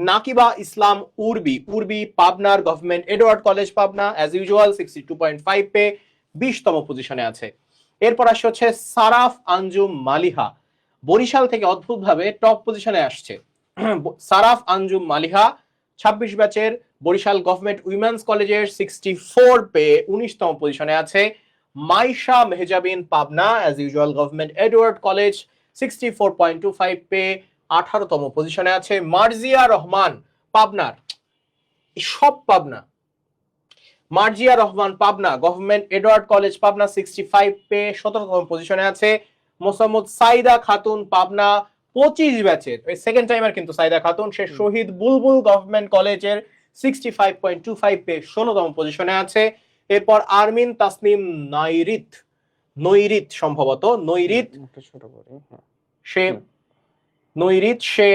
নাকিবা ইসলাম উর্বি পাবনার government Edward college Pabna as usual, 62.5 পে 20তম পজিশনে আছে। এরপর আসছে হচ্ছে সারাফ আঞ্জুম মালিহা, বরিশাল থেকে অদ্ভুতভাবে টপ পজিশনে আসছে। সারাফ আঞ্জুম মালিহা 26 ব্যাচের, বরিশাল গভর্নমেন্ট উইমেন্স কলেজের, 64 পেয়ে 19তম পজিশনে আছে। Maisha Mehjabin Pabna as usual government Edward college, 64.25 পেয়ে 18তম পজিশনে আছে। মার্জিয়া রহমান পাবনার, সব Pabna, Marzia Rahman Pabna government Edward college Pabna, 65 পেয়ে 17তম পজিশনে আছে। মোসাম্মদ সাইদা খাতুন পাবনা 25 ব্যাচের, সেকেন্ড টাইমার কিন্তু সাইদা খাতুন, সে শহীদ বুলবুল গভর্নমেন্ট কলেজের 65.25 পেয়ে 16তম পজিশনে আছে। এরপর আরমিন তাসনিম নৈরিত সম্ভবত সে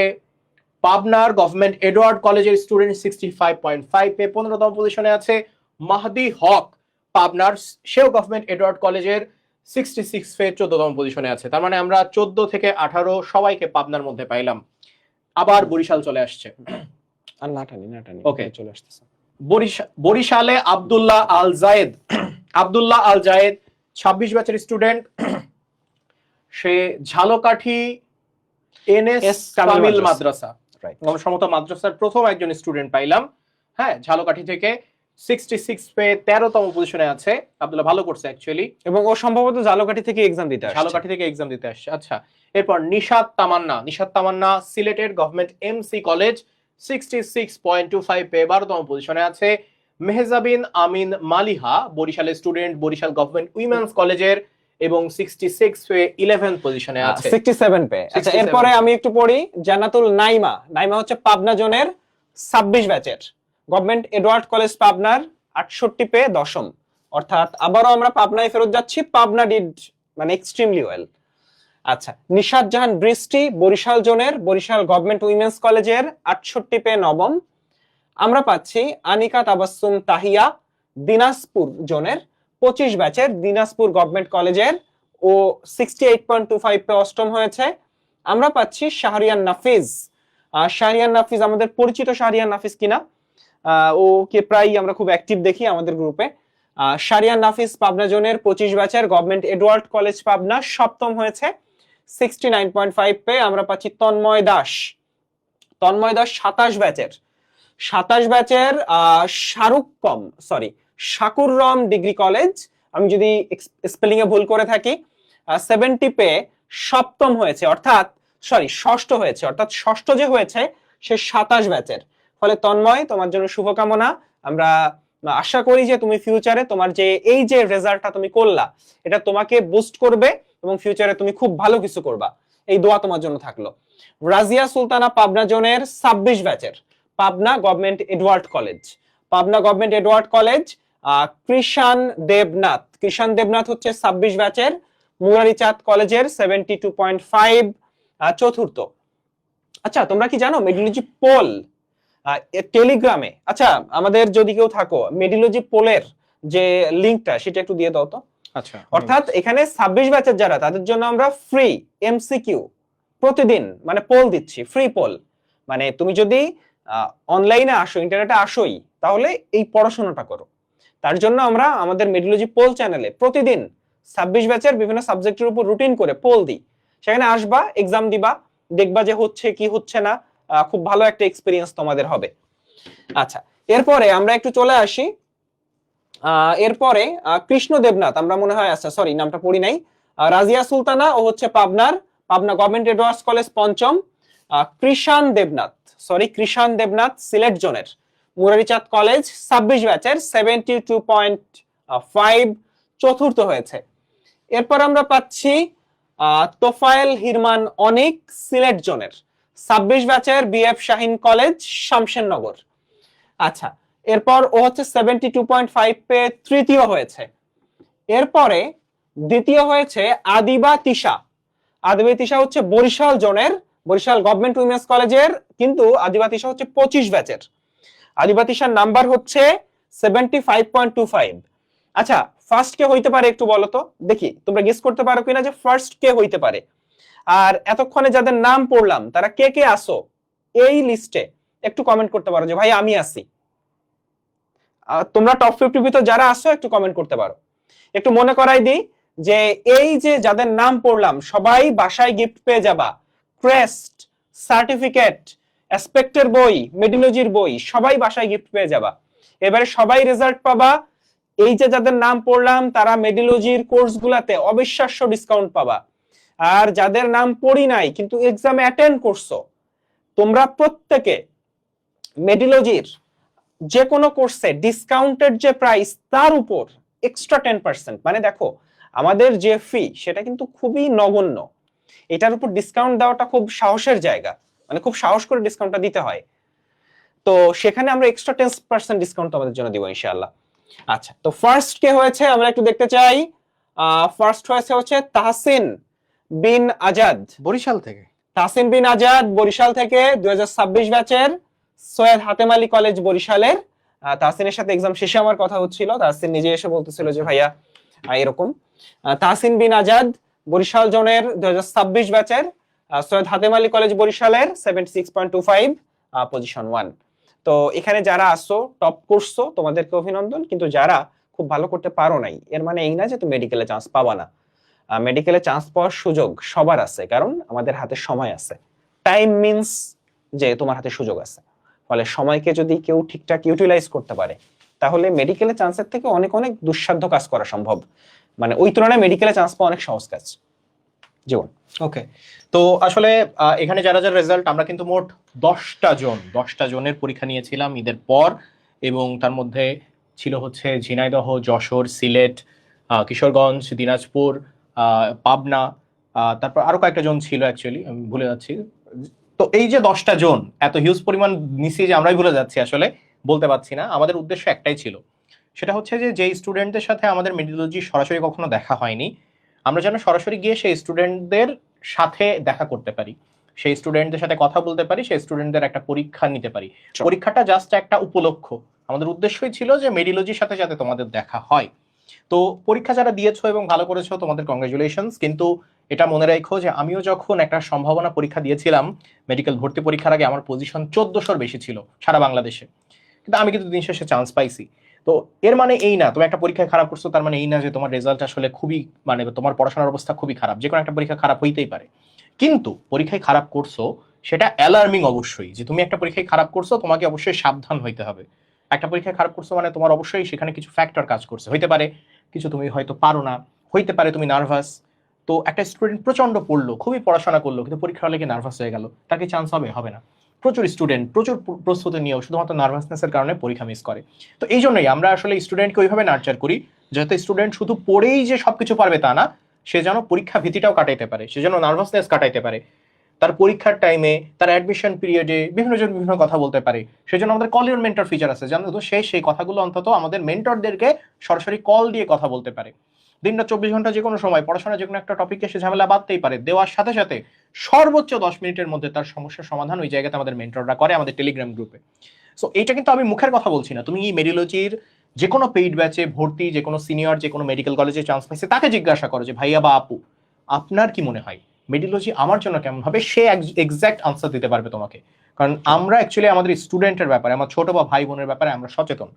পাবনার গভর্নমেন্ট এডওয়ার্ড কলেজের স্টুডেন্ট, 65.5 পেয়ে 15তম পজিশনে আছে। মাহদি হক পাবনার, সেও গভর্নমেন্ট এডওয়ার্ড কলেজের, 66 পেয়ে 14তম পজিশনে আছে। তার মানে আমরা 14 থেকে 18 সবাইকে পাবনার মধ্যে পাইলাম। আবার বরিশাল চলে আসছে, আর নাটানি ওকে চলে আসতেছে। বরিশালে আব্দুল্লাহ আল জায়েদ 26 ব্যাচের স্টুডেন্ট, সে ঝালকাঠি এনএস কামিল মাদ্রাসা, সমত মাদ্রাসার প্রথম একজন স্টুডেন্ট পাইলাম। হ্যাঁ, ঝালকাঠি থেকে 66 পেয়ে 13তম পজিশনে আছে। আব্দুল্লাহ ভালো করছে অ্যাকচুয়ালি, এবং ও সম্ভবত ঝালকাঠি থেকে এক্সাম দিতে আসছে। আচ্ছা, এরপর নিশাত তামান্না সিলেটের গভর্নমেন্ট এমসি কলেজ, 66.25 পেয়ে 12তম পজিশনে আছে। মেহজাবিন আমিন মালিহা বরিশালের স্টুডেন্ট, বরিশাল গভর্নমেন্ট উইমেন্স কলেজের, এবং 66 পেয়ে 11th পজিশনে আছে, 67 পেয়ে। আচ্ছা, এরপরে আমি একটু পড়ি। জান্নাতুল নাইমা হচ্ছে পাবনা জোনের 26 ব্যাচের, গভর্নমেন্ট এডওয়ার্ড কলেজ পাবনার, 68 পেয়ে 10ম। অর্থাৎ আবারও আমরা পাবনায় ফেরত যাচ্ছি। পাবনা ডিড মানে এক্সট্রিমলি ওয়েল। আচ্ছা, নিশাত জাহান বৃষ্টি বরিশাল জোনের, বরিশাল গভর্নমেন্ট উইমেন্স কলেজের, 68 পেয়ে 9ম। আমরা পাচ্ছি আনিকা তাবাসসুম তাহিয়া দিনাজপুর জোনের, 25 ব্যাচের, দিনাজপুর গভর্নমেন্ট কলেজের, ও 68.25 পেয়ে 8ম হয়েছে। আমরা পাচ্ছি শাহরিয়ান নাফিজ, আমাদের পরিচিত শাহরিয়ান নাফিজ কিনা, ও কে প্রায় আমরা খুব অ্যাক্টিভ দেখি আমাদের গ্রুপে। শাহরিয়ান নাফিজ পাবনা জোনের 25 ব্যাচের, গভর্নমেন্ট এডওয়ার্ড কলেজ পাবনা, 7ম হয়েছে, 69.5 পেয়ে। আমরা পাচ্ছি তন্ময় দাস 27 ব্যাচের, শাকুর রম ডিগ্রি কলেজ, আমি যদি স্পেলিং এ ভুল করে থাকি, 70 পেয়ে 7ম হয়েছে, অর্থাৎ ষষ্ঠ হয়েছে, অর্থাৎ ষষ্ঠ যে হয়েছে সে 27 ব্যাচের। ফলে তন্ময়, তোমার জন্য শুভকামনা। আমরা আশা করি যে তুমি ফিউচারে তোমার যে এই যে রেজাল্টটা তুমি করলা, এটা তোমাকে বুস্ট করবে এবং ফিউচারে তুমি খুব ভালো কিছু করবা, এই দোয়া তোমার জন্য থাকলো। রাজিয়া সুলতানা পাবনা জোনের 26 ব্যাচের, পাবনা গভর্নমেন্ট এডওয়ার্ড কলেজ, কৃষাণ দেবনাথ হচ্ছে 26 ব্যাচের, মুরারিচাঁদ কলেজের, 72.5 চতুর্থ। আচ্ছা, তোমরা কি জানো মেডিলজি পোল টেলিগ্রামে, আচ্ছা আমাদের যদি কেউ থাকো, মেডিলজি পোলের যে লিংকটা সেটা একটু দিয়ে দাও তো। আচ্ছা, অর্থাৎ এখানে 26 ব্যাচের যারা, তাদের জন্য আমরা ফ্রি এমসিকিউ প্রতিদিন মানে পোল দিচ্ছি, ফ্রি পোল। মানে তুমি যদি অনলাইনে আসো, ইন্টারনেটে আসোই, তাহলে এই পড়াশোনাটা করো। তার জন্য আমরা আমাদের মেডিলজি পোল চ্যানেলে প্রতিদিন 26 ব্যাচের বিভিন্ন সাবজেক্টের উপর রুটিন করে পোল দিই। সেখানে আসবা, এক্সাম দিবা, দেখবা যে হচ্ছে কি হচ্ছে না, খুব ভালো একটা এক্সপিরিয়েন্স তোমাদের হবে। আচ্ছা, এরপরে আমরা একটু চলে আসি। এরপরে কৃষ্ণ দেবনাথ, আমরা মনে হয়, আচ্ছা সরি নামটা পড়ি নাই, রাজিয়া সুলতানা ও হচ্ছে পাবনা গভর্নমেন্ট এডওয়ার্ডস কলেজ 5ম। কৃষাণ দেবনাথ সিলেট জোনের, মুরারিচাঁদ কলেজ 26 ব্যাচের, 72.5 চতুর্থ হয়েছে। এরপর আমরা পাচ্ছি তোফায়েল হিরমান অনিক সিলেট জোনের, 26 ব্যাচের, বিএফ শাহিন কলেজ শামশেরনগর। আচ্ছা, এরপর ও হচ্ছে 72.5 পেয়ে তৃতীয় হয়েছে। এরপরে দ্বিতীয় হয়েছে আদিবা তিশা হচ্ছে বরিশাল জোনের, বরিশাল গভর্নমেন্ট উইমেন্স কলেজের, কিন্তু আদিবা তিশা হচ্ছে 25 ব্যাচের। আদিবা তিশার নাম্বার হচ্ছে 75.25। আচ্ছা, ফার্স্ট কে হইতে পারে একটু বলো তো, দেখি তোমরা গেস করতে পারো কিনা যে ফার্স্ট কে হইতে পারে। আর এতক্ষণে যাদের নাম পড়লাম তারা কে কে আসো এই লিস্টে, একটু কমেন্ট করতে পারো যে ভাই আমি আসি। তোমরা টপ 50 ভিতর যারা আসো একটু কমেন্ট করতে পারো। একটু মনে করাই দিই যে এই যে যাদের নাম পড়লাম সবাই বাসায় গিফট পেয়ে যাবা, ক্রেস্ট, সার্টিফিকেট, অ্যাসপেক্টের বই, মেডিলজির বই, সবাই বাসায় গিফট পেয়ে যাবা। এবারে সবাই রেজাল্ট পাবা। এই যে যাদের নাম পড়লাম তারা মেডিলজির কোর্সগুলোতে অবিশ্বাস্য ডিসকাউন্ট পাবা। আর যাদের নাম পড়ি নাই কিন্তু এক্সামে অ্যাটেন্ড করছো, তোমরা প্রত্যেকে মেডিলজির যে কোনো কোর্সে ডিসকাউন্টেড যে প্রাইস তার উপর এক্সট্রা 10%, মানে দেখো আমাদের যে ফি সেটা কিন্তু খুবই নগণ্য, এটার উপর ডিসকাউন্ট দেওয়াটা খুব সাহসের জায়গা, মানে খুব সাহস করে ডিসকাউন্টটা দিতে হয়। তো সেখানে আমরা এক্সট্রা 10% ডিসকাউন্ট তোমাদের জন্য দিব ইনশাআল্লাহ। আচ্ছা, তো ফার্স্ট কে হয়েছে আমরা একটু দেখতে চাই। ফার্স্ট হচ্ছে তাহসিন বিন আজাদ বরিশাল থেকে। তাহসিন বিন আজাদ বরিশাল থেকে 2026 ব্যাচের, সৈয়দ হাতেম আলী কলেজ বরিশালের। তাহসিনের সাথে এক্সাম শেষে আমার কথা হচ্ছিল, তাহসিন নিজে এসে বলতেছিল যে ভাইয়া এরকম। তাহসিন বিন আজাদ বরিশাল জোনের 2026 ব্যাচের, সৈয়দ হাতেম আলী কলেজ বরিশালের 76.25, পজিশন 1। তো এখানে যারা আসো টপ করছো তোমাদেরকে অভিনন্দন, কিন্তু যারা খুব ভালো করতে পারো নাই এর মানে এই না যে তুমি মেডিকেলে চান্স পাবা না। মেডিকেলে চান্স পাওয়ার সুযোগ সবার আছে, কারণ আমাদের হাতে সময় আছে। টাইম মিন্স যে তোমার হাতে সুযোগ আছে, ফলে সময়কে যদি কেউ ঠিকঠাক ইউটিলাইজ করতে পারে তাহলে মেডিকেলে চান্সের থেকে অনেক অনেক দুঃসাধ্য কাজ করা সম্ভব। মানে ওই তুলনায় মেডিকেলে চান্স পাওয়া অনেক সহজ কাজ। জীবন ওকে, তো আসলে এখানে যারা যারা রেজাল্ট, আমরা কিন্তু মোট 10টা জনের পরীক্ষা নিয়েছিলাম ঈদের পর, এবং তার মধ্যে ছিল হচ্ছে ঝিনাইদহ, যশোর, সিলেট, কিশোরগঞ্জ, দিনাজপুর, পাবনা, তারপর আরো কয়েকটা জোন ছিল, অ্যাকচুয়ালি আমি ভুলে যাচ্ছি। তো এই যে 10টা জোন এত হিউজ পরিমাণ নিছি যে আমরাই ভুলে যাচ্ছি, আসলে বলতে পারছি না। আমাদের উদ্দেশ্য একটাই ছিল, সেটা হচ্ছে যে যেই স্টুডেন্টদের সাথে আমাদের মেডিলজি সরাসরি কখনো দেখা হয়নি, আমরা যেন সরাসরি গিয়ে সেই স্টুডেন্টদের সাথে দেখা করতে পারি, সেই স্টুডেন্টদের সাথে কথা বলতে পারি, সেই স্টুডেন্টদের একটা পরীক্ষা নিতে পারি। পরীক্ষাটা জাস্ট একটা উপলক্ষ, আমাদের উদ্দেশ্যই ছিল যে মেডিলজির সাথে যাতে তোমাদের দেখা হয়। তো পরীক্ষা যারা দিয়েছো এবং ভালো করেছো তোমাদের কংগ্রাচুলেশনস। কিন্তু এটা মনে রাখো যে আমিও যখন একটা সম্ভাবনা পরীক্ষা দিয়েছিলাম মেডিকেল ভর্তি পরীক্ষার আগে, আমার পজিশন 1400-র বেশি ছিল সারা বাংলাদেশে, কিন্তু আমি কিন্তু দিন শেষে চান্স পাইছি। তো এর মানে এই না তুমি একটা পরীক্ষায় খারাপ করছো তার মানে এই না যে তোমার রেজাল্ট আসলে খুবই, মানে তোমার পড়াশোনার অবস্থা খুবই খারাপ। যে কোনো একটা পরীক্ষা খারাপ হইতেই পারে, কিন্তু পরীক্ষায় খারাপ করছো সেটা অ্যালার্মিং অবশ্যই। যে তুমি একটা পরীক্ষায় খারাপ করছো তোমাকে অবশ্যই সাবধান হইতে হবে। একটা পরীক্ষায় খারাপ করছো মানে তোমার অবশ্যই সেখানে কিছু ফ্যাক্টর কাজ করছে, হইতে পারে কিছু তুমি হয়তো পারো না, হইতে পারে তুমি নার্ভাস। তো একটা স্টুডেন্ট প্রচন্ড পড়লো, খুবই পড়াশোনা করলো, কিন্তু পরীক্ষা হলে কি নার্ভাস হয়ে গেল, তার কি চান্স হবে? হবে না। প্রচুর স্টুডেন্ট প্রচুর প্রস্তুতি নিয়েও শুধুমাত্র নার্ভাসনেসের কারণে পরীক্ষা মিস করে। তো এই জন্যই আমরা আসলে স্টুডেন্টকে ওইভাবে নার্চার করি যাতে স্টুডেন্ট শুধু পড়েই যে সবকিছু পারবে তা না, সে যেন পরীক্ষা ভীতিটাও কাটাইতে পারে, সে যেন নার্ভাসনেস কাটাইতে পারে, তার পরীক্ষার টাইমে, তার অ্যাডমিশন পিরিয়ডে বিভিন্ন জন বিভিন্ন কথা বলতে পারে। সেজন্য আমাদের কল ইউর মেন্টর ফিচার আছে, জানো তো, সেই কথাগুলো অন্তত আমাদের মেন্টরদেরকে সরাসরি কল দিয়ে কথা বলতে পারে। দিনটা 24 ঘন্টা যে কোনো সময় পড়াশোনা যে কোনো একটা টপিকে সে ঝামেলা বাঁধতেই পারে, দেওয়ার সাথে সাথে সর্বোচ্চ 10 মিনিটের মধ্যে তার সমস্যার সমাধান ওই জায়গাতে আমাদের মেন্টররা করে আমাদের টেলিগ্রাম গ্রুপে। সো এইটা কিন্তু আমি মুখের কথা বলছি না, তুমি মেডিলজির যে কোনো পেইড ব্যাচে ভর্তি, যে কোনো সিনিয়র যে কোনো মেডিকেল কলেজে চান্স পাইছে তাকে জিজ্ঞাসা করো যে ভাইয়া বা আপু আপনার কি মনে হয় মেডিলজি আমার জন্য কেমন হবে, সে এক্সাক্ট আনসার দিতে পারবে তোমাকে। কারণ আমরা অ্যাকচুয়ালি আমাদের স্টুডেন্টের ব্যাপারে, আমার ছোট বা ভাই বোনের ব্যাপারে আমরা সচেতন।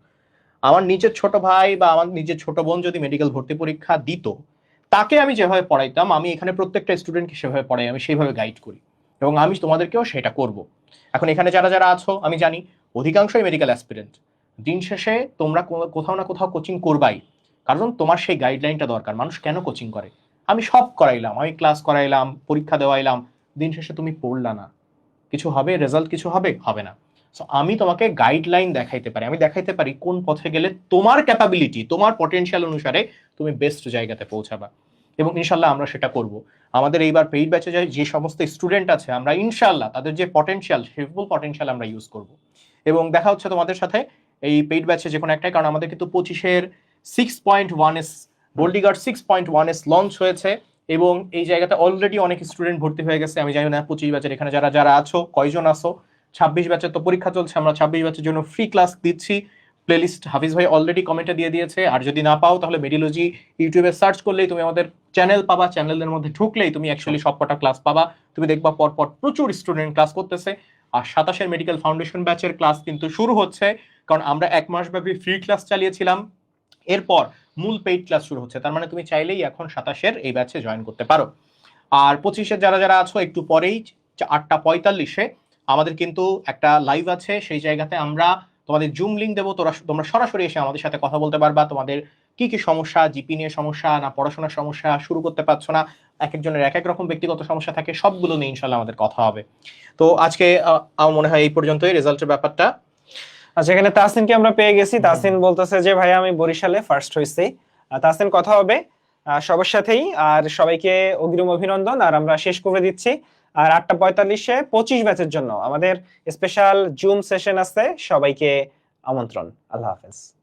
আমার নিজের ছোট ভাই বা আমার নিজের ছোট বোন যদি মেডিকেল ভর্তি পরীক্ষা দিত, তাকে আমি যেভাবে পড়াইতাম, আমি এখানে প্রত্যেকটা স্টুডেন্টকে সেভাবে পড়াই, আমি সেইভাবে গাইড করি, এবং আমি তোমাদেরকেও সেটা করব। এখন এখানে যারা যারা আছো আমি জানি অধিকাংশই মেডিকেল অ্যাসপিরেন্ট। দিন শেষে তোমরা কোথাও না কোথাও কোচিং করবাই, কারণ তোমার সেই গাইডলাইনটা দরকার। মানুষ কেন কোচিং করে? আমি সব করাইলাম, আমি ক্লাস করাইলাম, পরীক্ষা দেওয়াইলাম, দিন শেষে তুমি পড়লা না, কিছু হবে? রেজাল্ট কিছু হবে? হবে না। সো আমি তোমাকে গাইডলাইন দেখাইতে পারি, আমি দেখাইতে পারি কোন পথে গেলে তোমার ক্যাপাবিলিটি, তোমার পটেনশিয়াল অনুসারে তুমি বেস্ট জায়গাতে পৌঁছাবা, এবং ইনশাল্লাহ আমরা সেটা করব। আমাদের এইবার পেইড ব্যাচে যে সমস্ত স্টুডেন্ট আছে, আমরা ইনশাল্লাহ তাদের যে পটেনশিয়াল, সেই ফুল পটেনশিয়াল আমরা ইউজ করব। এবং দেখা হচ্ছে তোমাদের সাথে এই পেইড ব্যাচে যে কোনো একটাই, কারণ আমাদের কিন্তু 25-এর 6.1s বোল্ডিগার্ড 6.1s লঞ্চ হয়েছে, এবং এই জায়গাতে অলরেডি অনেক স্টুডেন্ট ভর্তি হয়ে গেছে। আমি জানি না 25 ব্যাচের এখানে যারা যারা আছো কয়জন আছো। 26 ব্যাচের তো পরীক্ষা চলছে, আমরা 26 ব্যাচের জন্য ফ্রি ক্লাস দিচ্ছি। প্লেলিস্ট হাফিজ ভাই অলরেডি কমেন্টে দিয়ে দিয়েছে, আর যদি না পাও তাহলে মেডিলজি ইউটিউবে সার্চ করলেই তুমি আমাদের চ্যানেল পাবা, চ্যানেলের মধ্যে ঢুকলেই তুমি অ্যাকচুয়ালি সবকটা ক্লাস পাবা। তুমি দেখবা পরপর প্রচুর স্টুডেন্ট ক্লাস করতেছে। আর 27-এর মেডিকেল ফাউন্ডেশন ব্যাচের ক্লাস কিন্তু শুরু হচ্ছে, কারণ আমরা 1 মাস ব্যাপী ফ্রি ক্লাস চালিয়েছিলাম। এরপর মূল পেইড ক্লাস শুরু হচ্ছে, তার মানে তুমি চাইলেই এখন 27-এর এই ব্যাচে জয়েন করতে পারো। আর 25-এর যারা যারা আছো একটু পরেই 8:45-এ আমাদের কিন্তু একটা লাইভ আছে, সেই জায়গাতে আমরা তোমাদের জুম লিংক দেবো, তোমরা সরাসরি এসে আমাদের সাথে কথা বলতে পারবা। তোমাদের কি কি সমস্যা, জিপি নিয়ে সমস্যা, না পড়াশোনার সমস্যা, শুরু করতে পারছো না, এক একজনের এক এক রকম ব্যক্তিগত সমস্যা থাকে, সবগুলো নিয়ে ইনশাল্লাহ আমাদের কথা হবে। তো আজকে আমার মনে হয় এই পর্যন্তই রেজাল্টের ব্যাপারটা। আচ্ছা, এখানে তাহসিনকে আমরা পেয়ে গেছি। তাহসিন বলতেছে যে ভাই আমি বরিশালে ফার্স্ট হয়েছি। তাহসিন কথা হবে সবার সাথেই, আর সবাইকে অগ্রিম অভিনন্দন। আর আমরা শেষ করে দিচ্ছি। আর 8:45-এ 25 ব্যাচের জন্য আমাদের স্পেশাল জুম সেশন আছে, সবাইকে আমন্ত্রণ। আল্লাহ হাফেজ।